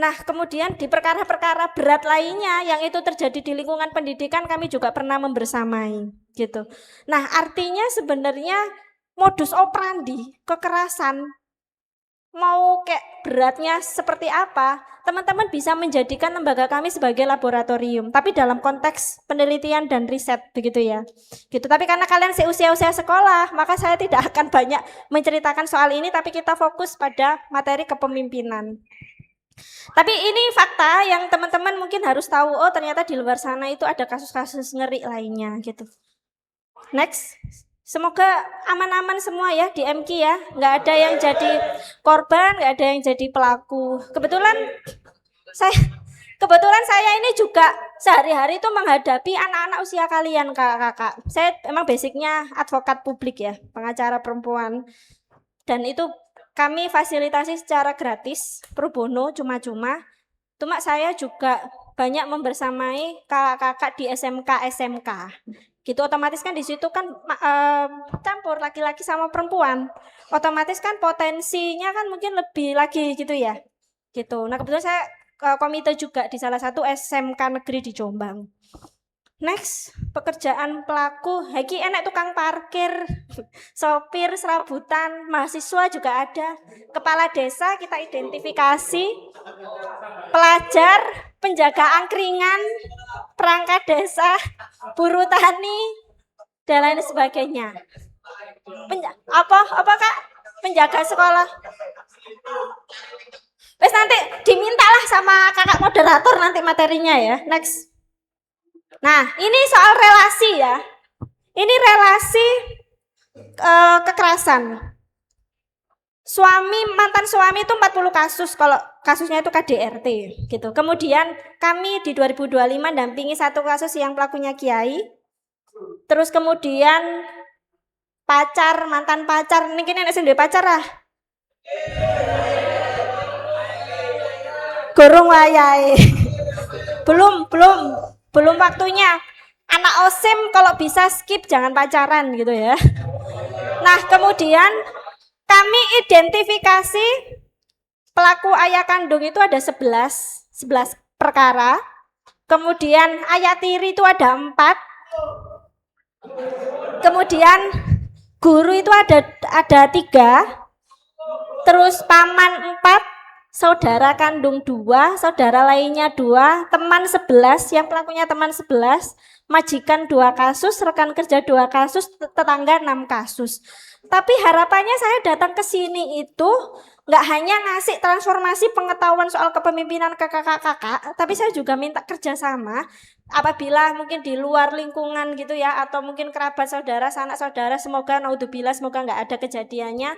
Nah, kemudian di perkara-perkara berat lainnya yang itu terjadi di lingkungan pendidikan kami juga pernah membersamai gitu. Nah, artinya sebenarnya modus operandi kekerasan mau kayak beratnya seperti apa, teman-teman bisa menjadikan lembaga kami sebagai laboratorium, tapi dalam konteks penelitian dan riset begitu ya. Gitu. Tapi karena kalian seusia-usia sekolah, maka saya tidak akan banyak menceritakan soal ini, tapi kita fokus pada materi kepemimpinan. Tapi ini fakta yang teman-teman mungkin harus tahu, oh ternyata di luar sana itu ada kasus-kasus ngeri lainnya gitu. Next. Semoga aman-aman semua ya di MK ya, nggak ada yang jadi korban, nggak ada yang jadi pelaku. Kebetulan saya ini juga sehari-hari itu menghadapi anak-anak usia kalian kakak-kakak. Saya emang basicnya advokat publik ya, pengacara perempuan. Dan itu kami fasilitasi secara gratis, pro bono, cuma-cuma. Cuma saya juga banyak membersamai kakak-kakak di SMK. Gitu, otomatis kan di situ kan campur laki-laki sama perempuan, otomatis kan potensinya kan mungkin lebih lagi gitu ya gitu. Nah kebetulan saya komite juga di salah satu SMK negeri di Jombang. Next, pekerjaan pelaku iki enek tukang parkir, sopir, serabutan, mahasiswa juga ada, kepala desa kita identifikasi, pelajar, penjaga angkringan, perangkat desa, buruh tani, dan lain sebagainya. Apa kak? Penjaga sekolah. Wes nanti dimintalah sama kakak moderator nanti materinya ya. Next. Nah ini soal relasi ya. Ini relasi kekerasan. Mantan suami itu 40 kasus kalau kasusnya itu KDRT gitu. Kemudian kami di 2025 dampingi satu kasus yang pelakunya kiai. Terus kemudian mantan pacar, ini kini sing duwe pacar lah. Gorong wayahe. Belum waktunya. Anak OSIM kalau bisa skip, jangan pacaran gitu ya. Nah, kemudian kami identifikasi pelaku ayah kandung itu ada 11 perkara. Kemudian ayah tiri itu ada 4. Kemudian guru itu ada 3. Terus paman 4, saudara kandung 2, saudara lainnya 2, teman 11, yang pelakunya teman 11, majikan 2 kasus, rekan kerja 2 kasus, tetangga 6 kasus. Tapi harapannya saya datang ke sini itu nggak hanya ngasih transformasi pengetahuan soal kepemimpinan ke kakak-kakak, tapi saya juga minta kerjasama apabila mungkin di luar lingkungan gitu ya, atau mungkin kerabat saudara, sanak saudara, semoga naudzubillah, semoga nggak ada kejadiannya.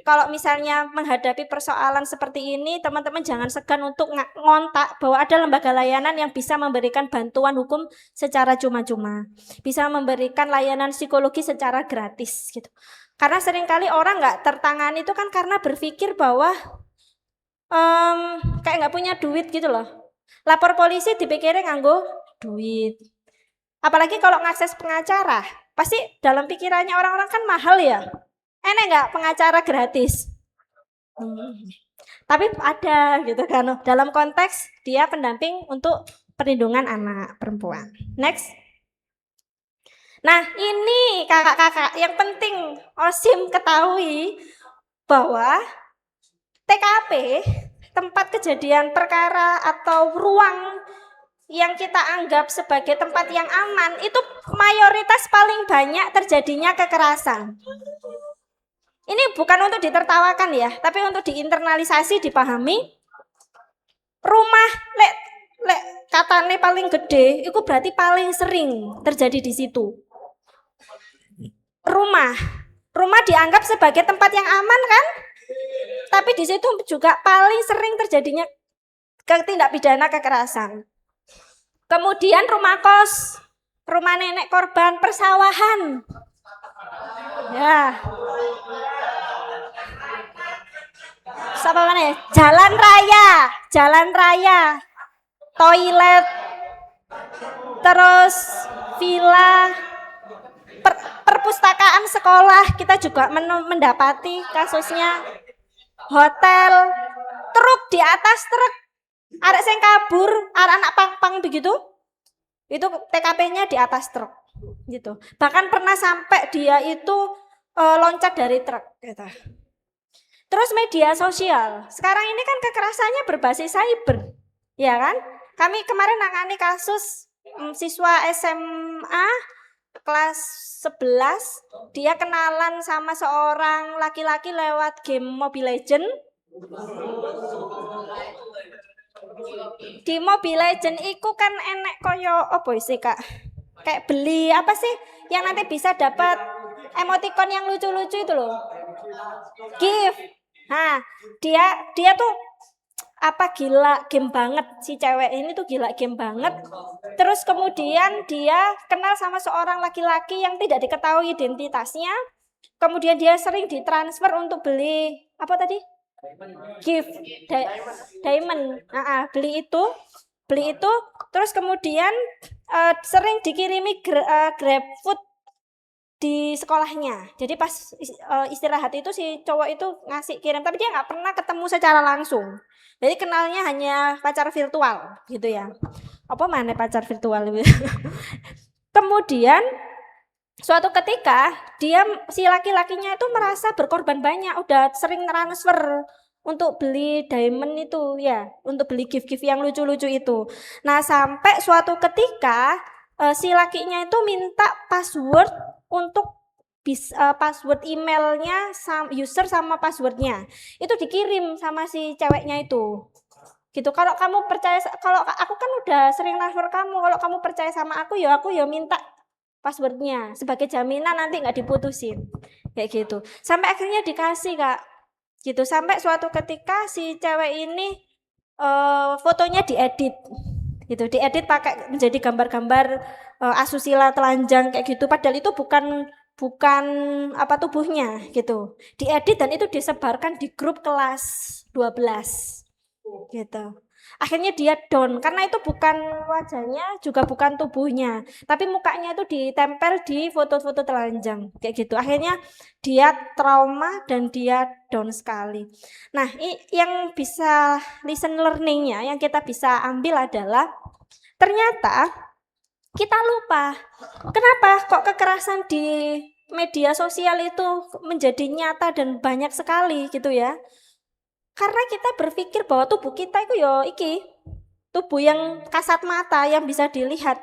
Kalau misalnya menghadapi persoalan seperti ini, teman-teman jangan segan untuk ngontak bahwa ada lembaga layanan yang bisa memberikan bantuan hukum secara cuma-cuma, bisa memberikan layanan psikologi secara gratis gitu. Karena seringkali orang nggak tertangani itu kan karena berpikir bahwa kayak nggak punya duit gitu loh. Lapor polisi dipikirnya nganggo duit. Apalagi kalau ngakses pengacara, pasti dalam pikirannya orang-orang kan mahal ya. Enak nggak pengacara gratis? Tapi ada gitu kan. Dalam konteks dia pendamping untuk perlindungan anak perempuan. Next. Nah ini kakak-kakak yang penting OSIM ketahui bahwa TKP, tempat kejadian perkara atau ruang yang kita anggap sebagai tempat yang aman, itu mayoritas paling banyak terjadinya kekerasan. Ini bukan untuk ditertawakan ya, tapi untuk diinternalisasi, dipahami. Rumah lek katane paling gede, itu berarti paling sering terjadi di situ. Rumah dianggap sebagai tempat yang aman kan? Tapi di situ juga paling sering terjadinya tindak pidana kekerasan. Kemudian rumah kos, rumah nenek korban, persawahan. Ya. apa mana? Jalan raya, toilet, terus villa, perpustakaan sekolah kita juga mendapati kasusnya, hotel, truk di atas truk, arek sing kabur, arek anak pang-pang begitu, itu TKP-nya di atas truk gitu. Bahkan pernah sampai dia itu loncat dari truk gitu. Terus media sosial, sekarang ini kan kekerasannya berbasis cyber, ya kan? Kami kemarin nangani kasus siswa SMA kelas 11, dia kenalan sama seorang laki-laki lewat game Mobile Legend. Di Mobile Legend iku kan enek koyo apa sih Kak? Kayak beli apa sih yang nanti bisa dapat emoticon yang lucu-lucu itu loh. Gift. Nah, dia tuh apa gila game banget, si cewek ini tuh gila game banget. Terus kemudian dia kenal sama seorang laki-laki yang tidak diketahui identitasnya. Kemudian dia sering ditransfer untuk beli apa tadi? Gift diamond. Beli itu terus kemudian sering dikirimi grab food di sekolahnya. Jadi pas istirahat itu si cowok itu ngasih kirim, tapi dia nggak pernah ketemu secara langsung. Jadi kenalnya hanya pacar virtual gitu ya. Apa mana pacar virtual gitu. Kemudian suatu ketika si laki-lakinya itu merasa berkorban banyak, udah sering transfer untuk beli diamond itu ya, untuk beli gift-gift yang lucu-lucu itu. Nah, sampai suatu ketika si lakinya itu minta password untuk password emailnya user sama passwordnya itu dikirim sama si ceweknya itu gitu. Kalau kamu percaya, kalau aku kan udah sering transfer kamu, kalau kamu percaya sama aku ya minta passwordnya sebagai jaminan nanti nggak diputusin kayak gitu. Sampai akhirnya dikasih Kak gitu. Sampai suatu ketika si cewek ini fotonya diedit gitu, diedit pakai menjadi gambar-gambar asusila telanjang kayak gitu, padahal itu bukan apa tubuhnya gitu. Diedit dan itu disebarkan di grup kelas 12 gitu. Akhirnya dia down karena itu bukan wajahnya juga bukan tubuhnya, tapi mukanya itu ditempel di foto-foto telanjang kayak gitu. Akhirnya dia trauma dan dia down sekali. Nah, yang bisa lesson learning-nya yang kita bisa ambil adalah ternyata kita lupa. Kenapa kok kekerasan di media sosial itu menjadi nyata dan banyak sekali gitu ya? Karena kita berpikir bahwa tubuh kita itu tubuh yang kasat mata yang bisa dilihat.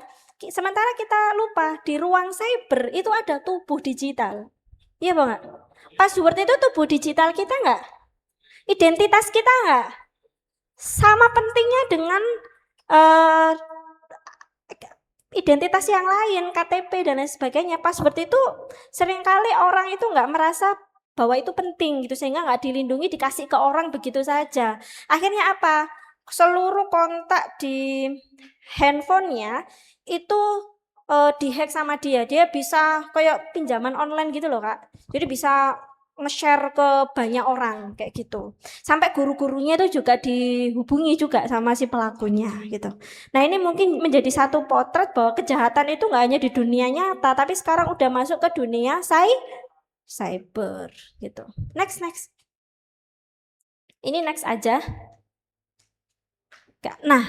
Sementara kita lupa di ruang cyber itu ada tubuh digital. Iya Bang? Password itu tubuh digital kita enggak? Identitas kita enggak? Sama pentingnya dengan identitas yang lain, KTP dan lain sebagainya. Password itu seringkali orang itu enggak merasa bahwa itu penting gitu, sehingga nggak dilindungi, dikasih ke orang begitu saja. Akhirnya apa? Seluruh kontak di handphonenya itu dihack sama dia. Dia bisa kayak pinjaman online gitu loh Kak. Jadi bisa nge-share ke banyak orang kayak gitu. Sampai guru-gurunya itu juga dihubungi juga sama si pelakunya gitu. Nah, ini mungkin menjadi satu potret bahwa kejahatan itu nggak hanya di dunia nyata, tapi sekarang udah masuk ke dunia cyber gitu. Next. Ini next aja. Nah,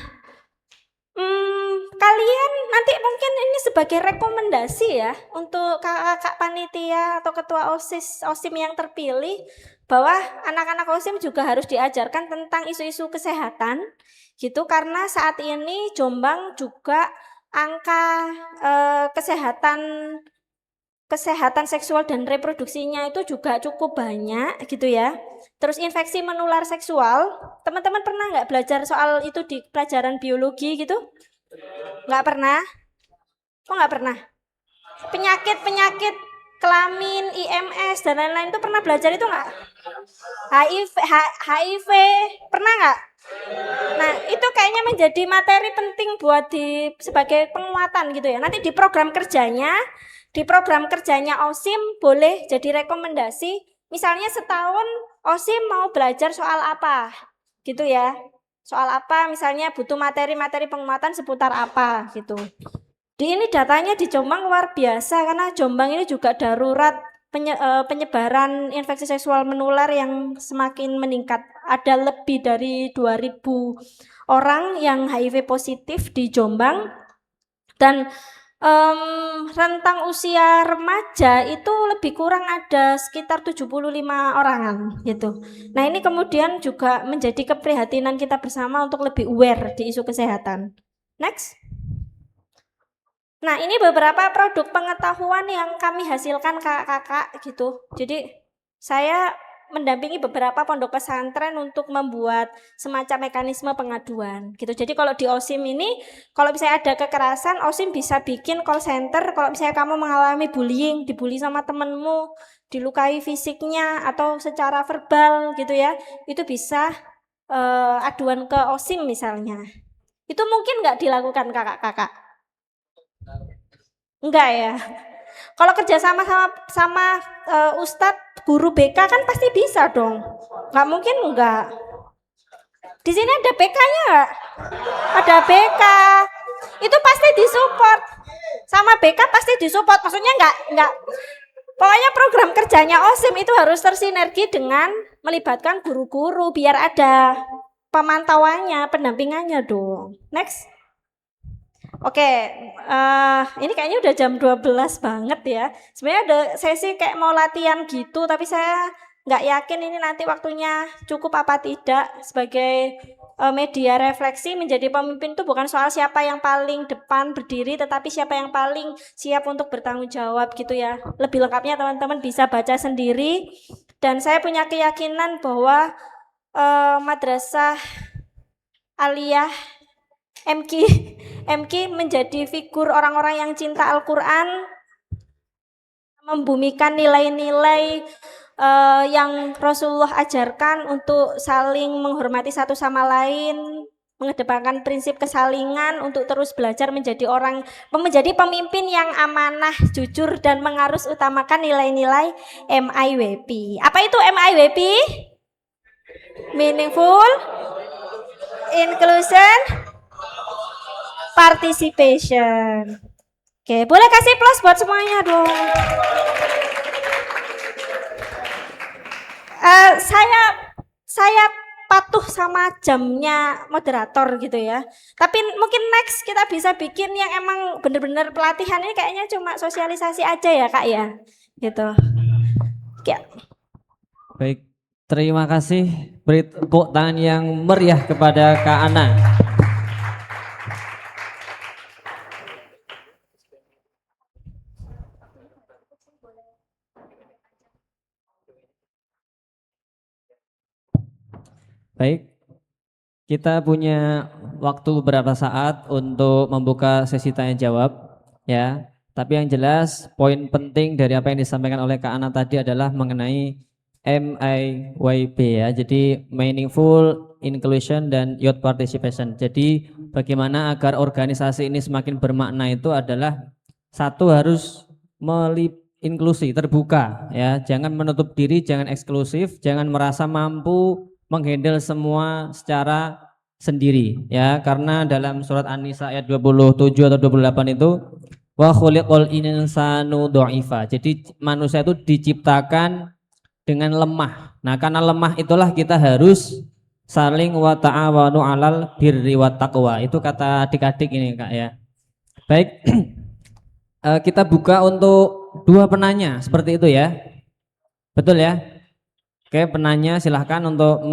kalian nanti mungkin ini sebagai rekomendasi ya untuk kakak panitia atau ketua OSIM yang terpilih, bahwa anak-anak OSIM juga harus diajarkan tentang isu-isu kesehatan gitu, karena saat ini Jombang juga angka kesehatan seksual dan reproduksinya itu juga cukup banyak gitu ya. Terus infeksi menular seksual, teman-teman pernah nggak belajar soal itu di pelajaran biologi gitu? Nggak pernah? Kok nggak pernah? Penyakit kelamin, IMS dan lain-lain itu pernah belajar itu nggak? HIV pernah nggak? Nah, itu kayaknya menjadi materi penting buat sebagai penguatan gitu ya. Nanti di program kerjanya OSIM boleh jadi rekomendasi Misalnya setahun OSIM mau belajar soal apa, gitu ya. Soal apa, misalnya butuh materi-materi penguatan seputar apa, gitu. Ini datanya di Jombang luar biasa karena Jombang ini juga darurat penyebaran infeksi seksual menular yang semakin meningkat. Ada lebih dari 2.000 orang yang HIV positif di Jombang dan rentang usia remaja itu lebih kurang ada sekitar 75 orangan gitu. Nah, ini kemudian juga menjadi keprihatinan kita bersama untuk lebih aware di isu kesehatan. Next. Nah, ini beberapa produk pengetahuan yang kami hasilkan kakak-kakak gitu. Jadi saya mendampingi beberapa pondok pesantren untuk membuat semacam mekanisme pengaduan gitu. Jadi kalau di OSIM ini, kalau misalnya ada kekerasan, OSIM bisa bikin call center. Kalau misalnya kamu mengalami bullying, dibully sama temenmu, dilukai fisiknya atau secara verbal gitu ya, itu bisa aduan ke OSIM misalnya. Itu mungkin nggak dilakukan kakak-kakak? Enggak ya. Kalau kerja sama Ustadz guru BK kan pasti bisa dong. Nggak mungkin enggak. Di sini ada BK-nya nggak? Ada BK. Itu pasti disupport. Sama BK pasti disupport. Maksudnya enggak. Pokoknya program kerjanya OSIM itu harus tersinergi dengan melibatkan guru-guru biar ada pemantauannya, pendampingannya dong. Next. Oke, ini kayaknya udah jam 12 banget ya. Sebenarnya ada sesi kayak mau latihan gitu, tapi saya nggak yakin ini nanti waktunya cukup apa tidak. Sebagai media refleksi, menjadi pemimpin itu bukan soal siapa yang paling depan berdiri, tetapi siapa yang paling siap untuk bertanggung jawab gitu ya. Lebih lengkapnya teman-teman bisa baca sendiri. Dan saya punya keyakinan bahwa Madrasah Aliyah MQ menjadi figur orang-orang yang cinta Al-Quran, membumikan nilai-nilai yang Rasulullah ajarkan untuk saling menghormati satu sama lain, mengedepankan prinsip kesalingan untuk terus belajar menjadi pemimpin yang amanah, jujur, dan mengarus utamakan nilai-nilai MIWP. Apa itu MIWP? Meaningful Inclusion Participation. Oke, boleh kasih plus buat semuanya dong. Saya patuh sama jamnya moderator gitu ya. Tapi mungkin next kita bisa bikin yang emang bener-bener pelatihan ini kayaknya cuma sosialisasi aja ya Kak ya. Gitu. Ya. Baik, terima kasih. Beri tepuk tangan yang meriah kepada Kak Ana. Baik, kita punya waktu beberapa saat untuk membuka sesi tanya jawab ya. Tapi yang jelas poin penting dari apa yang disampaikan oleh Kak Ana tadi adalah mengenai MIYP ya. Jadi Meaningful Inclusion dan Youth Participation. Jadi bagaimana agar organisasi ini semakin bermakna itu adalah satu harus inklusi, terbuka ya. Jangan menutup diri, jangan eksklusif, jangan merasa mampu menghandle semua secara sendiri ya, karena dalam surat An-Nisa ayat 27 atau 28 itu wa khuliqal insanu dha'ifa. Jadi manusia itu diciptakan dengan lemah. Nah, karena lemah itulah kita harus saling wa ta'awanu 'alal birri wat taqwa. Itu kata adik-adik ini Kak ya. Baik. Kita buka untuk dua penanya seperti itu ya. Betul ya? Oke, penanya silahkan untuk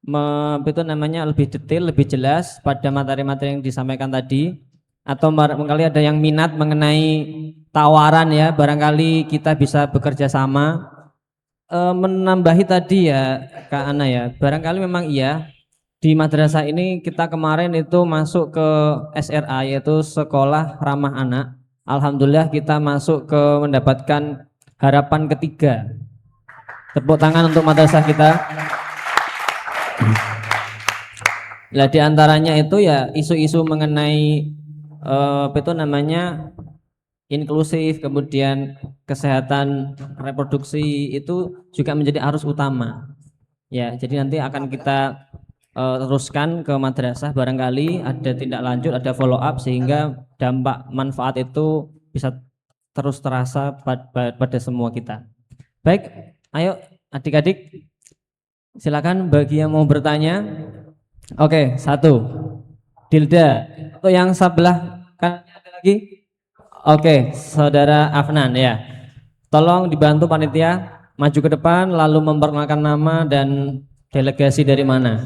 lebih detail, lebih jelas pada materi-materi yang disampaikan tadi, atau barangkali ada yang minat mengenai tawaran ya, barangkali kita bisa bekerja sama. Menambahi tadi ya Kak Ana ya, barangkali memang iya di madrasah ini kita kemarin itu masuk ke SRA yaitu Sekolah Ramah Anak. Alhamdulillah kita masuk ke mendapatkan harapan ketiga. Tepuk tangan untuk madrasah kita. Nah, di antaranya itu ya isu-isu mengenai inklusif, kemudian kesehatan reproduksi itu juga menjadi arus utama. Ya, jadi nanti akan kita teruskan ke madrasah, barangkali ada tindak lanjut, ada follow up sehingga dampak manfaat itu bisa terus terasa pada semua kita. Baik, ayo adik-adik silakan bagi yang mau bertanya. Oke, satu. Dilda. Untuk yang sebelah kan ada lagi? Oke, saudara Afnan ya. Tolong dibantu panitia maju ke depan lalu memperkenalkan nama dan delegasi dari mana.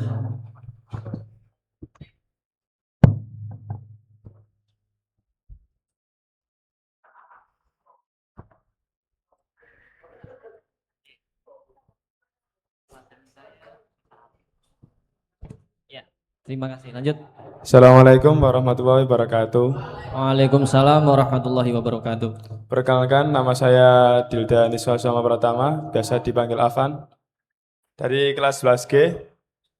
Ya, terima kasih. Lanjut. Assalamualaikum warahmatullahi wabarakatuh. Waalaikumsalam warahmatullahi wabarakatuh. Perkenalkan, nama saya Dilda Niswa Soma Pratama, biasa dipanggil Afan. Dari kelas 11G,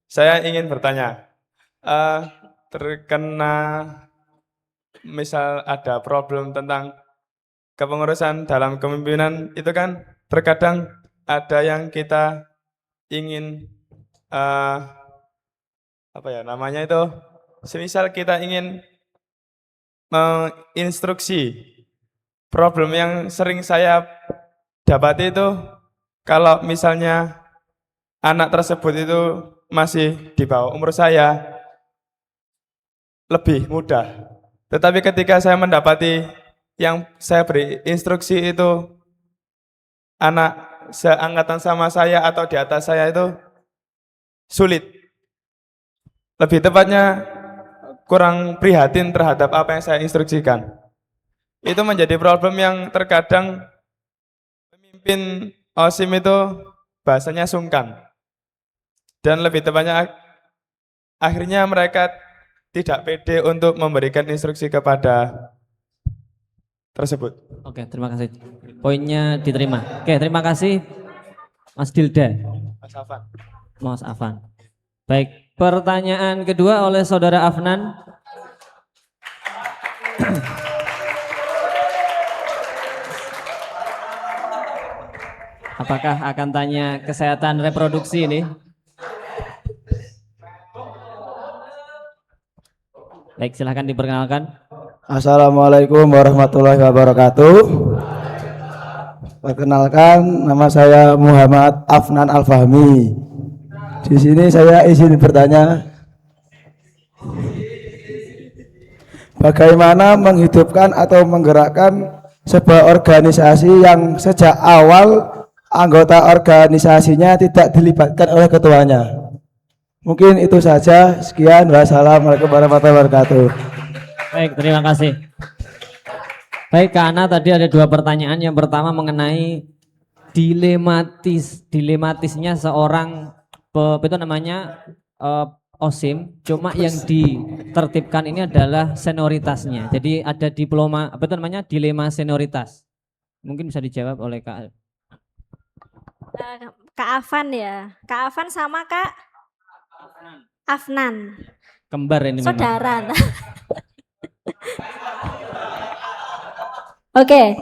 saya ingin bertanya, terkena misal ada problem tentang kepengurusan dalam kepemimpinan, itu kan terkadang ada yang kita ingin, namanya itu, semisal kita ingin menginstruksi. Problem yang sering saya dapati itu kalau misalnya anak tersebut itu masih di bawah umur saya, lebih mudah. Tetapi ketika saya mendapati yang saya beri instruksi itu anak seangkatan sama saya atau di atas saya, itu sulit. Lebih tepatnya kurang prihatin terhadap apa yang saya instruksikan. Itu menjadi problem yang terkadang pemimpin OSIM itu bahasanya sungkan. Dan lebih tepatnya akhirnya mereka tidak pede untuk memberikan instruksi kepada tersebut. Oke, terima kasih. Poinnya diterima. Oke, terima kasih Mas Dilda. Mas Afan. Mas Afan. Baik, pertanyaan kedua oleh saudara Afnan. Apakah akan tanya kesehatan reproduksi ini? Baik, silahkan diperkenalkan. Assalamualaikum warahmatullahi wabarakatuh. Perkenalkan, nama saya Muhammad Afnan Al-Fahmi. Di sini saya izin bertanya, bagaimana menghidupkan atau menggerakkan sebuah organisasi yang sejak awal anggota organisasinya tidak dilibatkan oleh ketuanya. Mungkin itu saja. Sekian. Wassalamualaikum warahmatullahi wabarakatuh. Baik, terima kasih. Baik, Kak Ana, tadi ada dua pertanyaan. Yang pertama mengenai dilematisnya seorang OSIM, cuma yang ditertibkan ini adalah senioritasnya. Jadi ada dilema senioritas. Mungkin bisa dijawab oleh Kak Afan ya. Kak Afan sama Kak Afnan. Kembar ini saudara. Oke,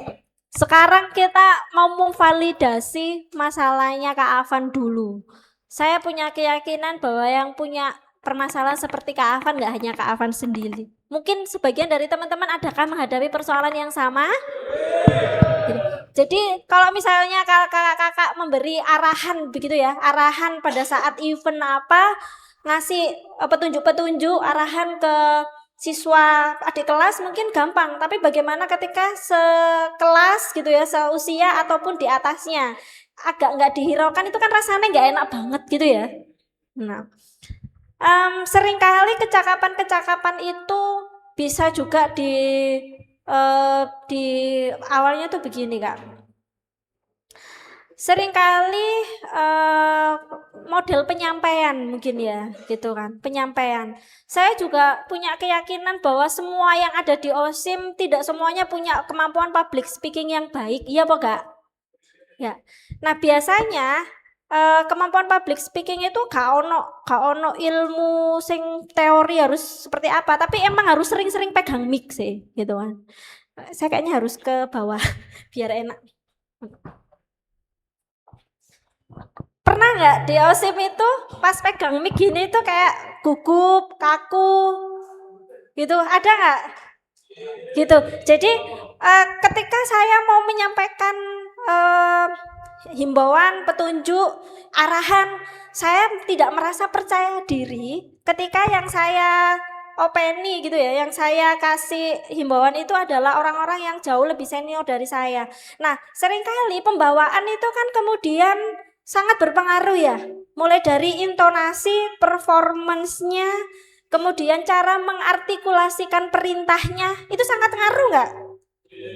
sekarang kita mau memvalidasi masalahnya Kak Afan dulu. Saya punya keyakinan bahwa yang punya permasalahan seperti Kak Afan nggak hanya Kak Afan sendiri. Mungkin sebagian dari teman-teman adakah menghadapi persoalan yang sama? Jadi kalau misalnya kakak memberi arahan begitu ya, arahan pada saat event apa, ngasih petunjuk-petunjuk, arahan ke siswa adik kelas mungkin gampang, tapi bagaimana ketika sekelas gitu ya, seusia ataupun di atasnya, agak nggak dihiraukan, itu kan rasanya nggak enak banget gitu ya. Nah, seringkali kecakapan-kecakapan itu bisa juga di awalnya tuh begini Kak. Seringkali model penyampaian mungkin ya gitu kan, penyampaian. Saya juga punya keyakinan bahwa semua yang ada di OSIM tidak semuanya punya kemampuan public speaking yang baik, iya apa enggak? Ya. Nah, biasanya kemampuan public speaking itu gak ono ilmu sing teori harus seperti apa, tapi emang harus sering-sering pegang mic sih gitu kan. Saya kayaknya harus ke bawah biar enak. Pernah nggak di OSIM itu pas pegang mic gini itu kayak gugup, kaku, gitu? Ada nggak? Gitu. Jadi ketika saya mau menyampaikan himbauan, petunjuk, arahan, saya tidak merasa percaya diri ketika yang saya openi gitu ya, yang saya kasih himbauan itu adalah orang-orang yang jauh lebih senior dari saya. Nah, seringkali pembawaan itu kan kemudian sangat berpengaruh ya, mulai dari intonasi, performance-nya, kemudian cara mengartikulasikan perintahnya, itu sangat ngaruh nggak?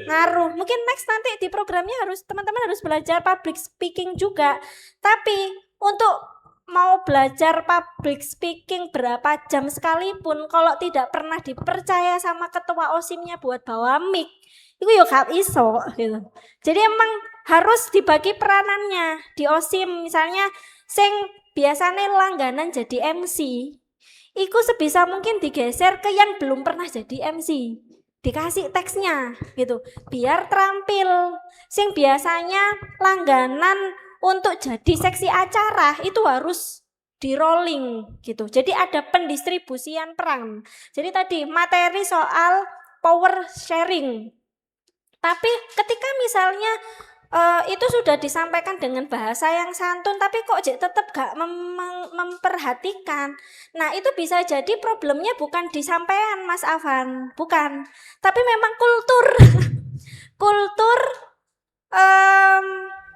Ngaruh. Mungkin next nanti di programnya teman-teman harus belajar public speaking juga. Tapi untuk mau belajar public speaking berapa jam sekalipun, kalau tidak pernah dipercaya sama ketua OSIM-nya buat bawa mic, itu ya gak iso gitu. Jadi emang harus dibagi peranannya di OSIM. Misalnya sing biasanya langganan jadi MC, iku sebisa mungkin digeser ke yang belum pernah jadi MC, dikasih teksnya gitu biar terampil. Sing biasanya langganan untuk jadi seksi acara itu harus di rolling gitu. Jadi ada pendistribusian peran. Jadi tadi materi soal power sharing. Tapi ketika misalnya itu sudah disampaikan dengan bahasa yang santun, tapi kok tetap gak memperhatikan. Nah, itu bisa jadi problemnya bukan di sampean, Mas Afan, bukan. Tapi memang kultur, kultur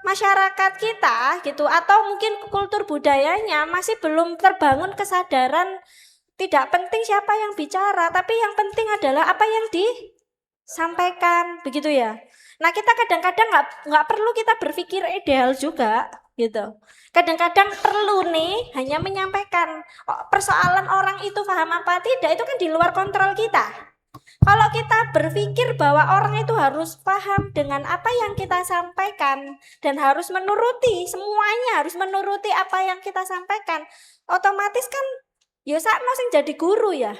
masyarakat kita gitu, atau mungkin kultur budayanya masih belum terbangun kesadaran tidak penting siapa yang bicara, tapi yang penting adalah apa yang disampaikan, begitu ya. Nah, kita kadang-kadang nggak perlu kita berpikir ideal juga gitu. Kadang-kadang perlu nih hanya menyampaikan. Persoalan orang itu paham apa tidak itu kan di luar kontrol kita. Kalau kita berpikir bahwa orang itu harus paham dengan apa yang kita sampaikan dan harus menuruti, semuanya harus menuruti apa yang kita sampaikan, otomatis kan ya sakno sing jadi guru ya.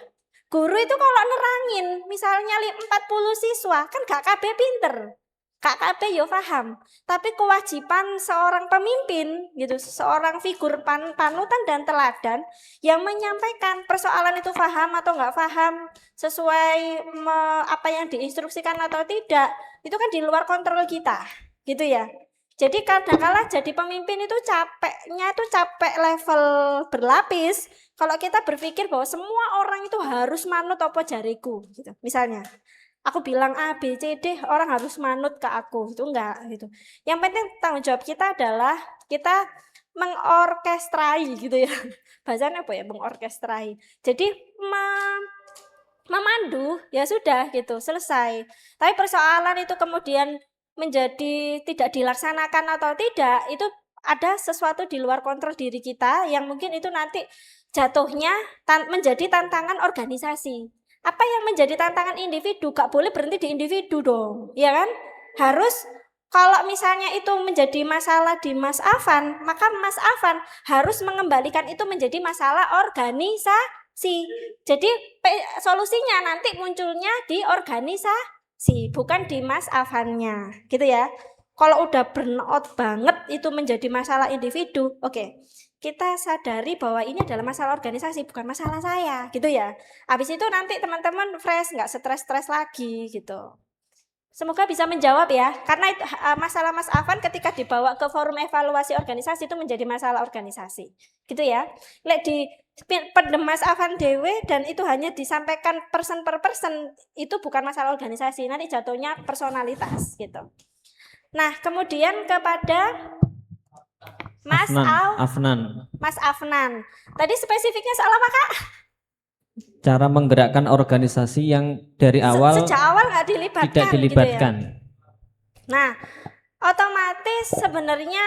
Guru itu kalau nerangin misalnya 40 siswa kan gak kabeh pinter, gak kabeh yo paham. Tapi kewajiban seorang pemimpin gitu, seorang figur panutan dan teladan yang menyampaikan persoalan itu paham atau nggak paham, sesuai apa yang diinstruksikan atau tidak, itu kan di luar kontrol kita, gitu ya. Jadi kadang-kala jadi pemimpin itu capeknya itu capek level berlapis. Kalau kita berpikir bahwa semua orang itu harus manut apa jariku, gitu. Misalnya, aku bilang A, B, C, D, orang harus manut ke aku, itu enggak gitu. Yang penting tanggung jawab kita adalah kita mengorkestrai gitu ya. Bahasanya apa ya, mengorkestrai. Jadi memandu, ya sudah gitu, selesai. Tapi persoalan itu kemudian menjadi tidak dilaksanakan atau tidak, itu ada sesuatu di luar kontrol diri kita yang mungkin itu nanti jatuhnya menjadi tantangan organisasi. Apa yang menjadi tantangan individu, gak boleh berhenti di individu dong, ya kan? Harus, kalau misalnya itu menjadi masalah di Mas Afan, maka Mas Afan harus mengembalikan itu menjadi masalah organisasi. Jadi solusinya nanti munculnya di organisasi, bukan di Mas Afannya, gitu ya. Kalau udah burnout banget itu menjadi masalah individu, oke. Kita sadari bahwa ini adalah masalah organisasi, bukan masalah saya, gitu ya. Habis itu nanti teman-teman fresh, nggak stres-stres lagi, gitu. Semoga bisa menjawab ya, karena itu, masalah Mas Afan ketika dibawa ke forum evaluasi organisasi itu menjadi masalah organisasi, gitu ya. Lek di pendem Mas Afan dewe dan itu hanya disampaikan person per person, itu bukan masalah organisasi, nanti jatuhnya personalitas, gitu. Nah, kemudian kepada Mas Afnan. Mas Afnan. Tadi spesifiknya soal apa, Kak? Cara menggerakkan organisasi yang dari awal sejak awal nggak dilibatkan. Tidak dilibatkan. Gitu ya? Nah, otomatis sebenarnya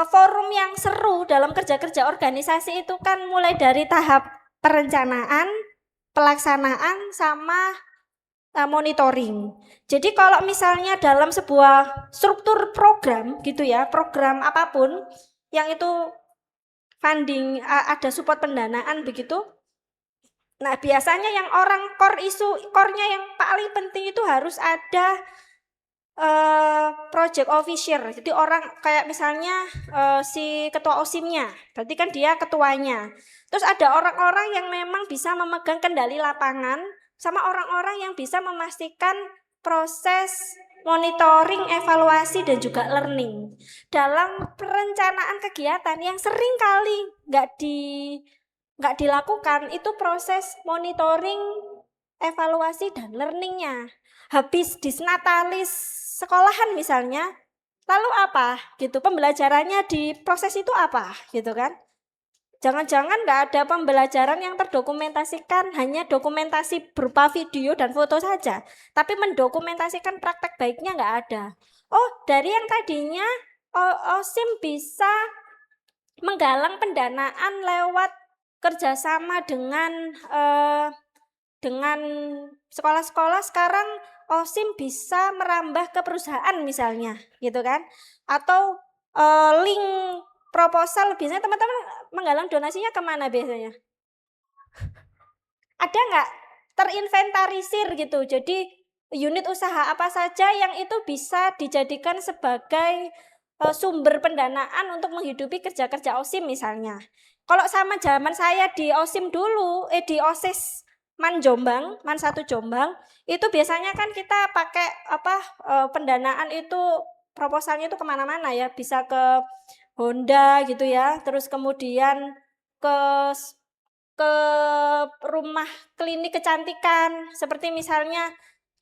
forum yang seru dalam kerja-kerja organisasi itu kan mulai dari tahap perencanaan, pelaksanaan, sama monitoring. Jadi kalau misalnya dalam sebuah struktur program gitu ya, program apapun yang itu funding, ada support pendanaan begitu. Nah, biasanya yang orang core-nya yang paling penting itu harus ada project officer. Jadi orang kayak misalnya si ketua OSIM-nya, berarti kan dia ketuanya. Terus ada orang-orang yang memang bisa memegang kendali lapangan sama orang-orang yang bisa memastikan proses monitoring, evaluasi dan juga learning dalam perencanaan kegiatan yang sering kali nggak dilakukan itu proses monitoring, evaluasi dan learningnya. Habis disnatalis sekolahan misalnya, lalu apa gitu pembelajarannya di proses itu apa gitu kan? Jangan-jangan nggak ada pembelajaran yang terdokumentasikan, hanya dokumentasi berupa video dan foto saja, tapi mendokumentasikan praktek baiknya nggak ada. Oh, dari yang tadinya OSIM bisa menggalang pendanaan lewat kerjasama dengan sekolah-sekolah, sekarang OSIM bisa merambah ke perusahaan misalnya, gitu kan? Atau link proposal, biasanya teman-teman menggalang donasinya kemana biasanya? Ada nggak terinventarisir gitu? Jadi unit usaha apa saja yang itu bisa dijadikan sebagai sumber pendanaan untuk menghidupi kerja-kerja OSIM misalnya. Kalau sama zaman saya di OSIM dulu, di OSIS Man Jombang, Man 1 Jombang, itu biasanya kan kita pakai pendanaan itu proposalnya itu kemana-mana ya, bisa ke Honda gitu ya, terus kemudian ke rumah klinik kecantikan, seperti misalnya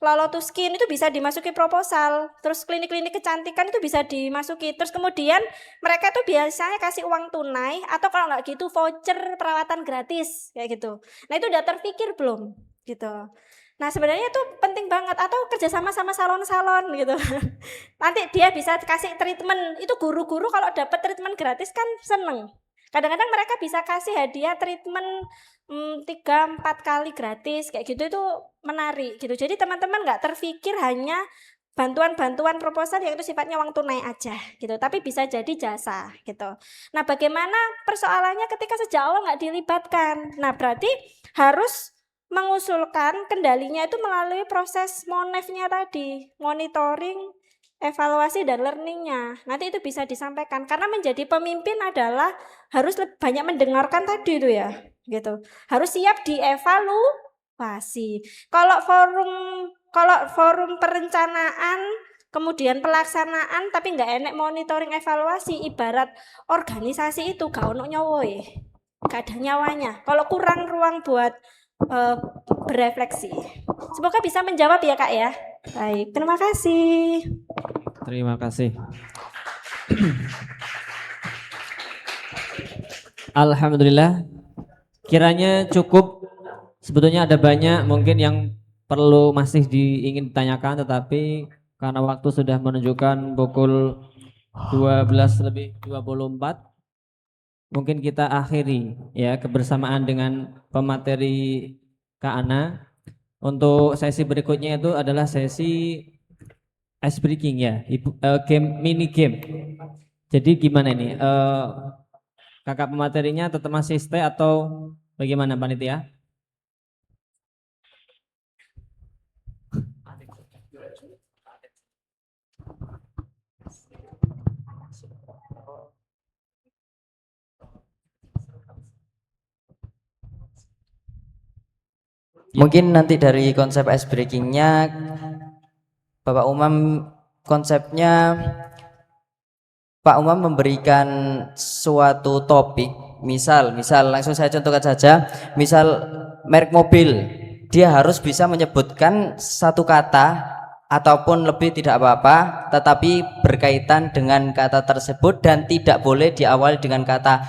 Lalotus Skin itu bisa dimasuki proposal, terus klinik-klinik kecantikan itu bisa dimasuki, terus kemudian mereka tuh biasanya kasih uang tunai atau kalau nggak gitu voucher perawatan gratis kayak gitu. Nah itu udah terpikir belum gitu. Nah sebenarnya itu penting banget, atau kerjasama sama salon-salon gitu. Nanti dia bisa kasih treatment, itu guru-guru kalau dapat treatment gratis kan seneng. Kadang-kadang mereka bisa kasih hadiah treatment 3-4 kali gratis kayak gitu, itu menarik gitu. Jadi teman-teman nggak terpikir hanya bantuan-bantuan proposal yang itu sifatnya uang tunai aja gitu, tapi bisa jadi jasa gitu. Nah bagaimana persoalannya ketika sejak awal nggak dilibatkan? Nah berarti harus mengusulkan kendalinya itu melalui proses monefnya tadi, monitoring, evaluasi dan learningnya. Nanti itu bisa disampaikan, karena menjadi pemimpin adalah harus banyak mendengarkan tadi itu ya, gitu. Harus siap dievaluasi. Kalau forum perencanaan, kemudian pelaksanaan, tapi nggak enek monitoring evaluasi, ibarat organisasi itu gak ono nyawa ya, gak ada nyawanya. Kalau kurang ruang buat berefleksi. Semoga bisa menjawab ya Kak ya. Baik, terima kasih. Terima kasih. Alhamdulillah. Kiranya cukup. Sebetulnya ada banyak mungkin yang perlu masih ingin ditanyakan, tetapi karena waktu sudah menunjukkan pukul 12:24, mungkin kita akhiri ya kebersamaan dengan pemateri Kak Ana. Untuk sesi berikutnya itu adalah sesi ice breaking ya, mini game. Jadi gimana ini? Kakak pematerinya tetap masih stay atau bagaimana panitia? Mungkin nanti dari konsep ice breakingnya Bapak Umam, konsepnya Pak Umam memberikan suatu topik, misal langsung saya contohkan saja, misal merek mobil, dia harus bisa menyebutkan satu kata ataupun lebih tidak apa-apa, tetapi berkaitan dengan kata tersebut dan tidak boleh diawali dengan kata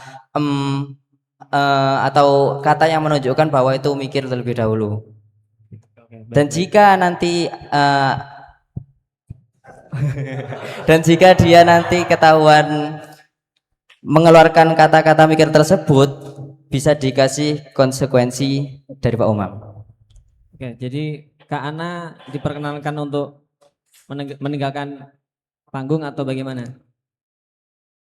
atau kata yang menunjukkan bahwa itu mikir terlebih dahulu. Dan jika nanti dia nanti ketahuan mengeluarkan kata-kata mikir tersebut, bisa dikasih konsekuensi dari Pak Umam. Oke, jadi Kak Ana diperkenalkan untuk meninggalkan panggung atau bagaimana?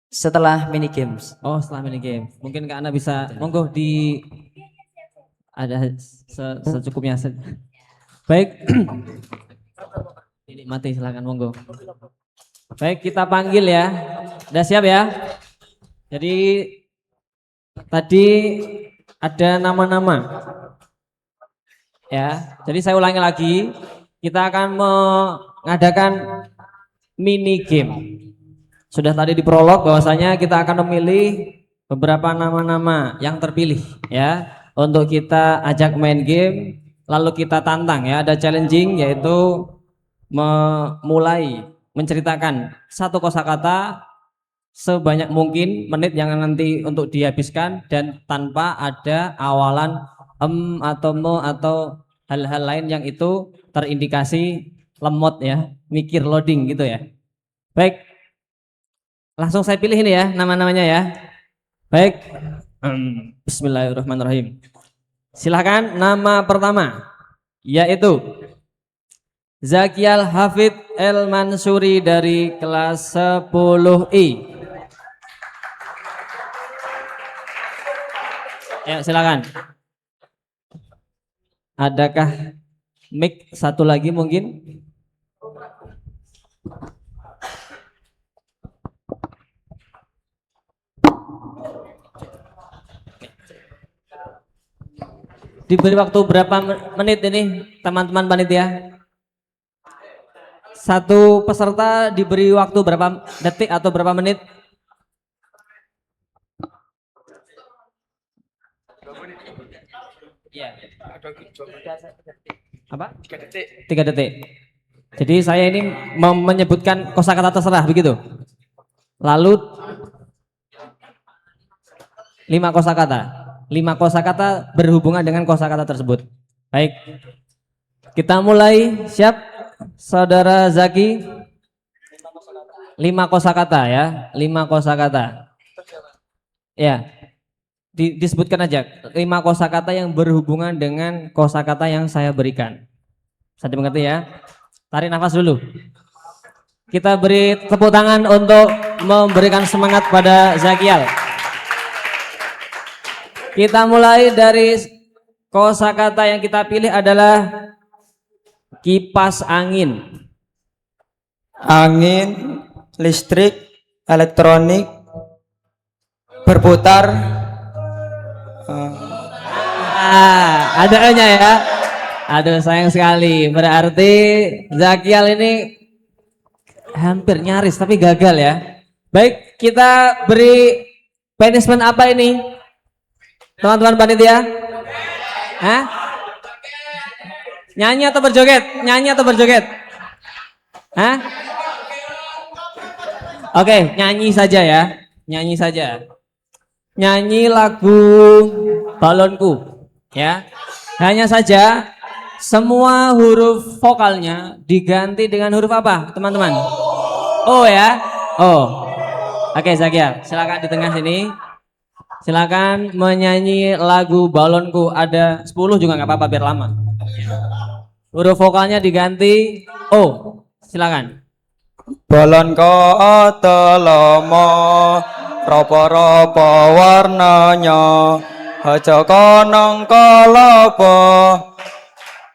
Setelah mini games. Oh, setelah mini game. Mungkin Kak Ana bisa monggo di Ada secukupnya. Baik. Ini mati, silakan monggo. Baik, kita panggil ya. Sudah siap ya? Jadi tadi ada nama-nama. Ya, jadi saya ulangi lagi. Kita akan mengadakan mini game. Sudah tadi di prolog bahwasanya kita akan memilih beberapa nama-nama yang terpilih ya untuk kita ajak main game, lalu kita tantang ya, ada challenging yaitu memulai menceritakan satu kosakata sebanyak mungkin menit yang nanti untuk dihabiskan dan tanpa ada awalan atau me atau hal-hal lain yang itu terindikasi lemot ya, mikir loading gitu ya. Baik, langsung saya pilih ini ya nama-namanya ya. Baik, bismillahirrahmanirrahim. Silahkan nama pertama yaitu Zakial Hafid El Mansuri dari kelas 10I. Ya, silakan. Adakah mic satu lagi mungkin? Diberi waktu berapa menit ini teman-teman panitia? Satu peserta diberi waktu berapa detik atau berapa menit? Ya. Apa? 3 detik. 3 detik. Jadi saya ini menyebutkan kosakata terserah begitu. Lalu 5 kosakata. 5 kosakata berhubungan dengan kosakata tersebut. Baik. Kita mulai, siap Saudara Zaki? 5 kosakata ya, 5 kosakata. Ya. Disebutkan aja 5 kosakata yang berhubungan dengan kosakata yang saya berikan. Bisa dimengerti ya? Tarik nafas dulu. Kita beri tepuk tangan untuk memberikan semangat pada Zakial. Kita mulai dari kosakata yang kita pilih adalah kipas angin. Angin, listrik, elektronik, berputar. Ada E-nya ya. Aduh, sayang sekali. Berarti Zakial ini hampir nyaris tapi gagal ya. Baik, kita beri punishment apa ini? Teman-teman panitia? Hah? Nyanyi atau berjoget? Nyanyi atau berjoget? Hah? Oke, nyanyi saja ya. Nyanyi saja. Nyanyi lagu Balonku ya. Hanya saja semua huruf vokalnya diganti dengan huruf apa teman-teman? Oh ya. Oh. Oke Zakial, silakan di tengah sini. Silakan menyanyi lagu Balonku. Ada 10 juga nggak apa-apa biar lama. Huruf vokalnya diganti O. Silakan. Balon telama, rapa-rapa warnanya, aja konong kalapa,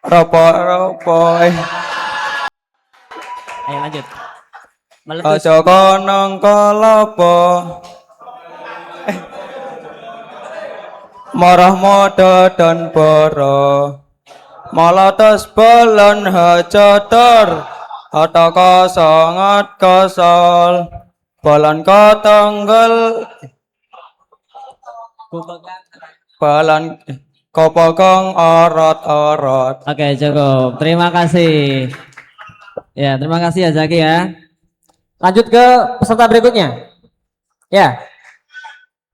rapa-rapa Ayo lanjut. Meletus. aja konong kalapa, marah moda dan bara, malatas balon hajatar, Hata sangat kesal, balon tanggal, balon kau pegang arat-arat. Oke cukup, terima kasih. Ya terima kasih ya Zaki ya. Lanjut ke peserta berikutnya. Ya,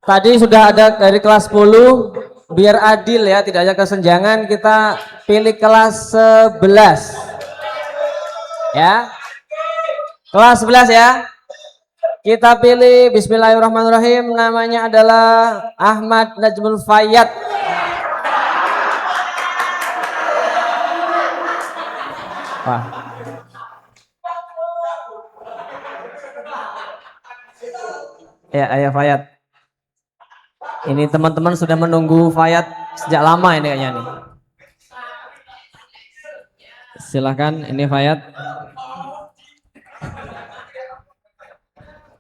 tadi sudah ada dari kelas 10. Biar adil ya, tidak ada kesenjangan, kita pilih kelas 11. Ya, kelas 11 ya. Kita pilih, bismillahirrahmanirrahim, namanya adalah Ahmad Najmul Fayyad. Wah. Ya, ayah Fayyad. Ini teman-teman sudah menunggu Fayyad Sejak lama ini kayaknya nih. Silahkan, ini Fayat.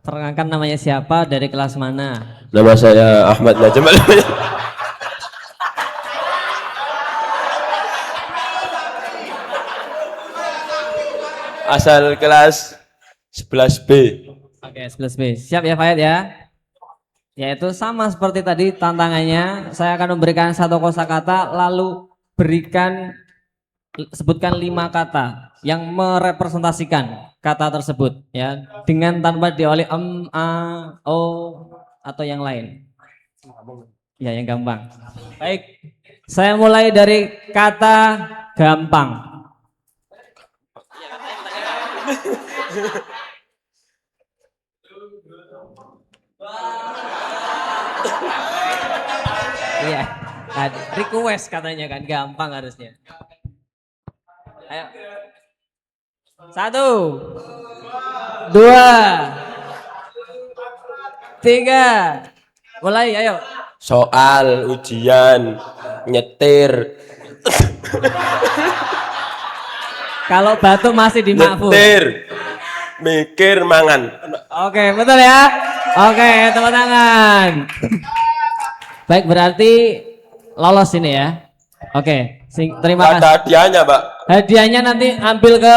Perkenalkan namanya siapa, dari kelas mana? Nama saya Ahmad Najam. Asal kelas 11B. Oke, 11B. Siap ya Fayat ya? Yaitu sama seperti tadi tantangannya, saya akan memberikan satu kosakata lalu sebutkan 5 kata yang merepresentasikan kata tersebut ya, dengan tanpa diawali a, o atau yang lain. Ya, yang gampang. Baik. Saya mulai dari kata gampang. Iya, request katanya kan, gampang harusnya. Ayo. 1, 2, 3. Mulai, ayo. Soal, ujian, nyetir, Kalau batu masih dimakful. nyetir, mikir, mangan. Oke, betul ya. Oke, tepuk tangan. Baik, berarti lolos ini ya. Oke, terima kasih. Ada hadiahnya, Pak. Hadiahnya nanti ambil ke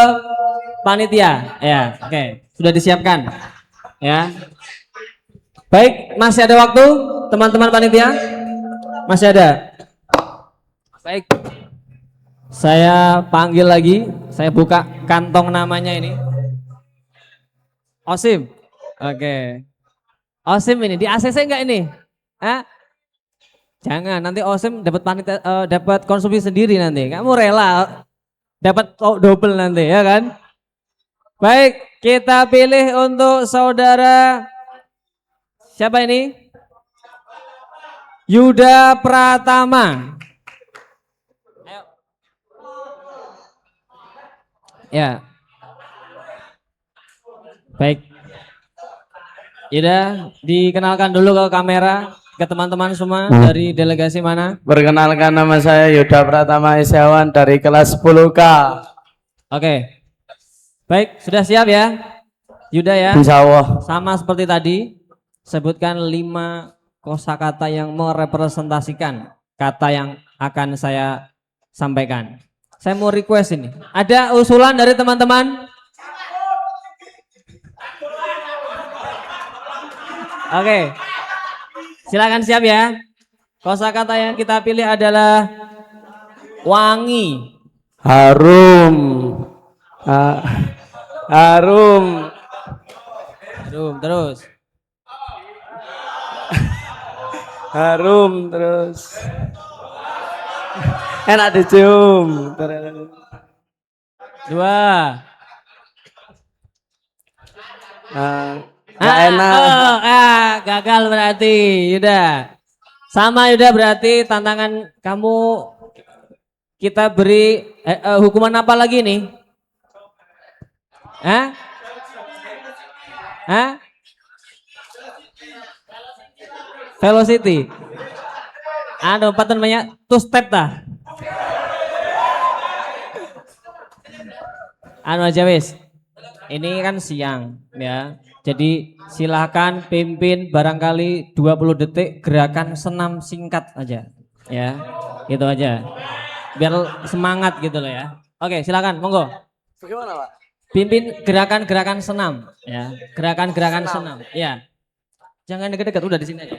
panitia. Ya, oke. Sudah disiapkan. Ya. Baik, masih ada waktu teman-teman panitia? Masih ada. Baik. Saya panggil lagi, saya buka kantong namanya ini. Osim. Oke. Osim ini di ACC enggak ini? Hah? Jangan, nanti Osim dapat panitia, dapat konsumsi sendiri nanti. Kamu rela dapat double nanti ya kan? Baik, kita pilih untuk saudara siapa ini? Yuda Pratama. Ayo. Ya. Baik. Yuda, dikenalkan dulu ke kamera, ke teman-teman semua dari delegasi mana? Perkenalkan, nama saya Yuda Pratama Isyawan dari kelas 10K. Oke. Baik, sudah siap ya? Yuda ya? Insya Allah. Sama seperti tadi, sebutkan 5 kosakata yang merepresentasikan kata yang akan saya sampaikan. Saya mau request ini. Ada usulan dari teman-teman? Oke. Silakan siap ya. Kosakata yang kita pilih adalah wangi. Harum. Harum. Harum terus. Harum terus. Enak dicium. 2. Nggak enak. Gagal berarti Yuda. Sama Yuda, berarti tantangan kamu kita beri hukuman apa lagi nih? Hah? Hah? Velocity. Apa namanya? Two step dah. Aja wis. Ini kan siang ya. Jadi silahkan pimpin barangkali 20 detik gerakan senam singkat aja ya. Gitu aja. Biar semangat gitu loh ya. Oke, silakan monggo. Bagaimana, Pak? Pimpin gerakan-gerakan senam ya. Gerakan-gerakan senam. Ya. Jangan deket-deket, udah di sini aja.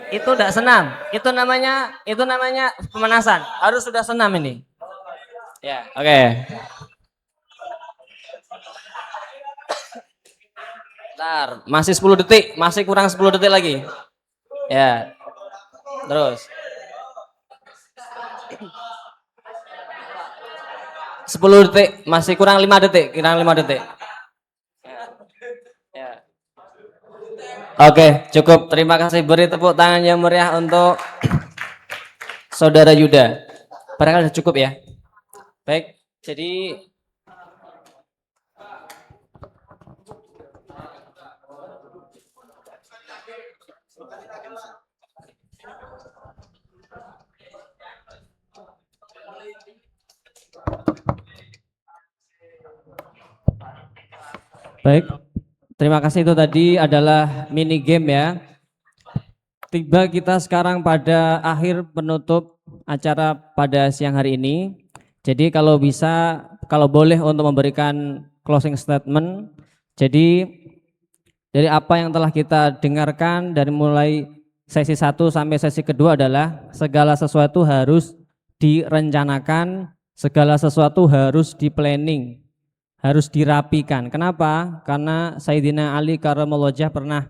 Itu udah senam. Itu namanya pemanasan. Harus sudah senam ini. Ya, oke. Bentar, masih 10 detik, masih kurang 10 detik lagi. Ya. Terus. 10 detik, masih kurang 5 detik, Ya. Oke, cukup. Terima kasih. Beri tepuk tangan yang meriah untuk Saudara Yuda. Barangkali sudah cukup ya. Baik, jadi Baik, terima kasih. Itu tadi adalah mini game ya. Tiba kita sekarang pada akhir penutup acara pada siang hari ini. Jadi kalau bisa, kalau boleh untuk memberikan closing statement. Jadi dari apa yang telah kita dengarkan dari mulai sesi 1 sampai sesi kedua adalah segala sesuatu harus direncanakan, segala sesuatu harus di-planning, harus dirapikan. Kenapa? Karena Sayyidina Ali Karamullah Wajhah pernah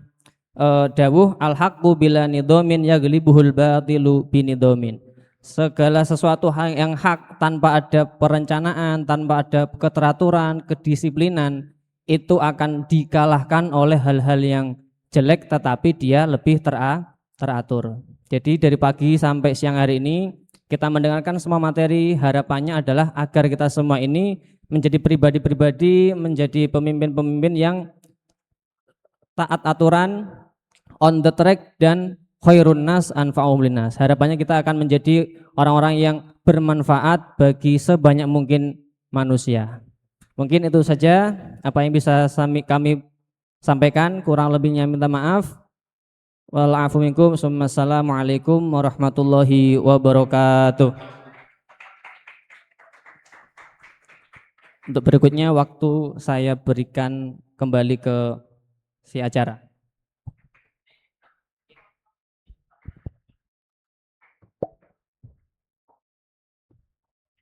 dawuh al-haqqu bila nidomin yaglibuhul batilu binidomin. Segala sesuatu yang hak tanpa ada perencanaan, tanpa ada keteraturan, kedisiplinan, itu akan dikalahkan oleh hal-hal yang jelek tetapi dia lebih teratur. Jadi dari pagi sampai siang hari ini kita mendengarkan semua materi, harapannya adalah agar kita semua ini menjadi pribadi-pribadi, menjadi pemimpin-pemimpin yang taat aturan, on the track, dan khairun nas anfa'uhum linnas. Harapannya kita akan menjadi orang-orang yang bermanfaat bagi sebanyak mungkin manusia. Mungkin itu saja apa yang bisa kami sampaikan, kurang lebihnya minta maaf. Wa'alaikum minkum. Assalamualaikum warahmatullahi wabarakatuh. Untuk berikutnya waktu saya berikan kembali ke si acara.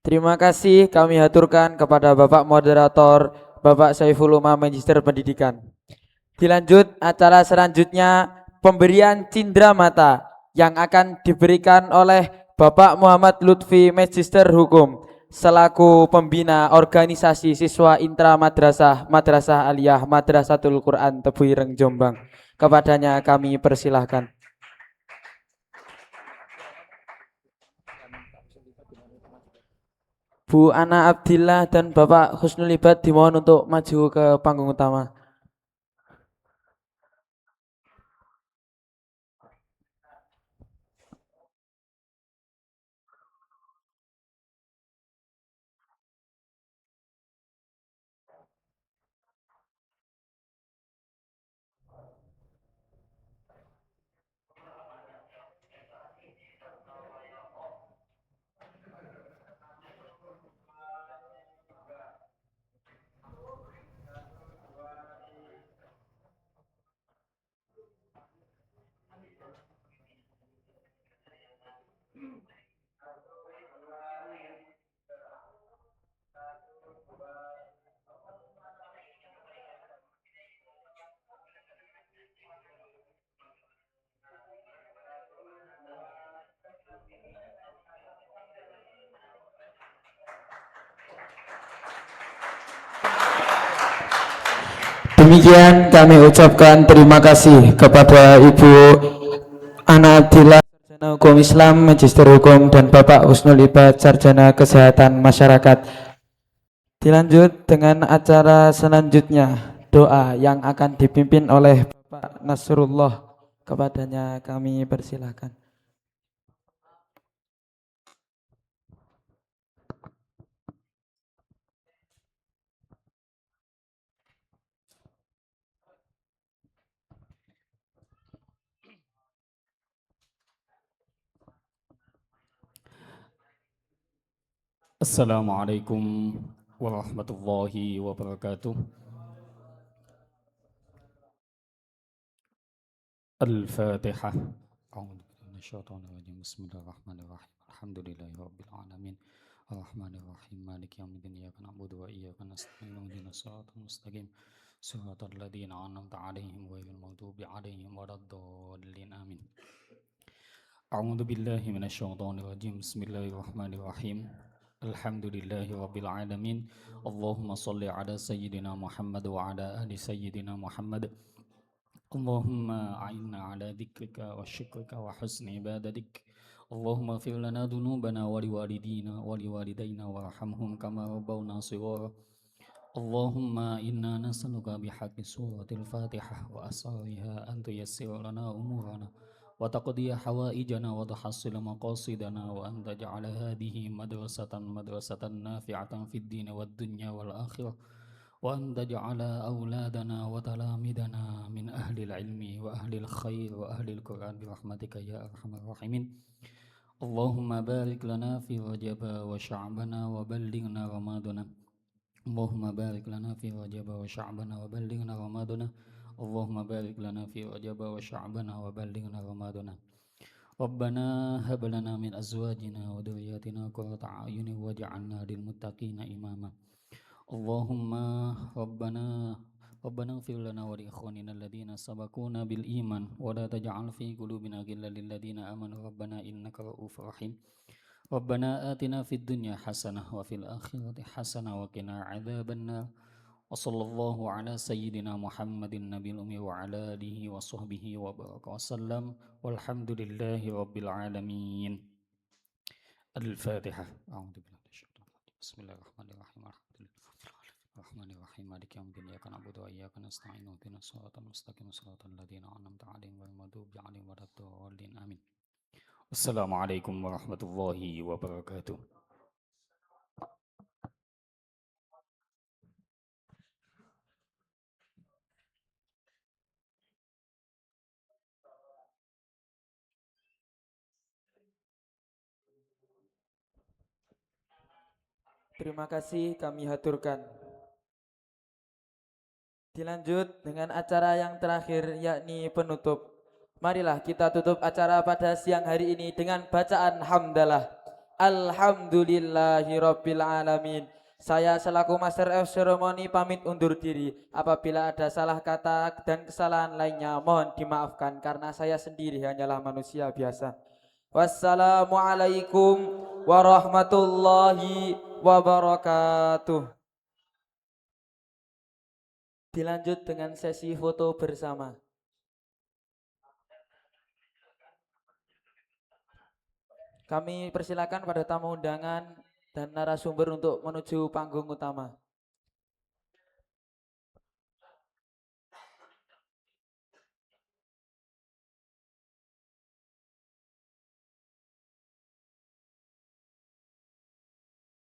Terima kasih kami haturkan kepada Bapak Moderator, Bapak Saiful Umam, Magister Pendidikan. Dilanjut acara selanjutnya pemberian cindera mata yang akan diberikan oleh Bapak Muhammad Lutfi, Magister Hukum, selaku pembina organisasi siswa intra madrasah Madrasah Aliyah Madrasatul Quran Tebuireng Jombang. Kepadanya kami persilahkan. Bu Ana Abdillah dan Bapak Husnul Ibad dimohon untuk maju ke panggung utama. Demikian kami ucapkan terima kasih kepada Ibu Ana Abdillah, Sarjana Hukum Islam, Magister Hukum, dan Bapak Husnul Ibad, Sarjana Kesehatan Masyarakat. Dilanjut dengan acara selanjutnya, doa yang akan dipimpin oleh Bapak Nasrullah. Kepadanya kami persilahkan. Assalamualaikum warahmatullahi wabarakatuh. Al-Fatihah. Bismillahirrahmanirrahim. Alhamdulillahirabbil alamin. Arrahmanirrahim. Maliki yaumiddin. Iyyaka na'budu wa iyyaka nasta'in. Ihdinas siratal mustaqim. Siratal ladzina an'amta 'alaihim ghairil maghdubi 'alaihim waladdallin. Amin. A'udzu billahi minasyaitonir rajim. Bismillahirrahmanirrahim. Alhamdulillahi rabbil alamin. Allahumma salli ala sayyidina Muhammad wa ala ali sayyidina Muhammad. Allahumma a'inna ala dzikrika wa syukrika wa husni ibadatik. Allahumma ighfir lana dhunubana wa liwalidina wa liwalidayna warhamhum kama rabbawna shighara. Allahumma inna nas'aluka bihaqqi suratil Fatihah wa asrariha an tuyassira lana umurana wa taqdiya hawaijana wa tuhassila maqasidana wa an taj'ala hadhihi madrasatan nafi'atan fid din wad dunya wal akhirah وأن تجعل أولادنا وتلامذنا من أهل العلم وأهل الخير وأهل القرآن برحمتك يا أرحم الراحمين. اللهم بارك لنا في رجب وشعبنا وبلغنا رمضان. اللهم بارك لنا في رجب وشعبنا وبلغنا رمضان. اللهم بارك لنا في رجب وشعبنا وبلغنا رمضان. ربنا هب لنا من أزواجنا وذرياتنا قرة أعين واجعلنا للمتقين إماما. اللهم ربنا اغفر لنا ولإخواننا الذين سبقونا بالإيمان ولا تجعل في قلوبنا غلا للذين آمنوا ربنا إنك رؤوف رحيم. ربنا آتنا في الدنيا حسنة وفي الآخرة حسنة وقنا عذاب النار. وصلى الله على سيدنا محمد النبي الأمي وعلى آله وصحبه وبارك وسلم والحمد لله رب العالمين. الفاتحة. أعوذ بالله من الشيطان الرجيم. بسم الله الرحمن الرحيم. الحمد لله الرحمن الرحيم مالك يوم الدين إياك نعبد وإياك نستعين اهدنا الصراط المستقيم صراط الذين أنعمت عليهم غير المغضوب عليهم ولا الضالين آمين. السلام عليكم ورحمة الله وبركاته. Terima kasih kami haturkan. Dilanjut dengan acara yang terakhir yakni penutup. Marilah kita tutup acara pada siang hari ini dengan bacaan hamdalah. Alhamdulillahirabbil alamin. Saya selaku Master of Ceremony pamit undur diri. Apabila ada salah kata dan kesalahan lainnya mohon dimaafkan karena saya sendiri hanyalah manusia biasa. Wassalamualaikum warahmatullahi wabarakatuh. Dilanjut dengan sesi foto bersama. Kami persilakan pada tamu undangan dan narasumber untuk menuju panggung utama.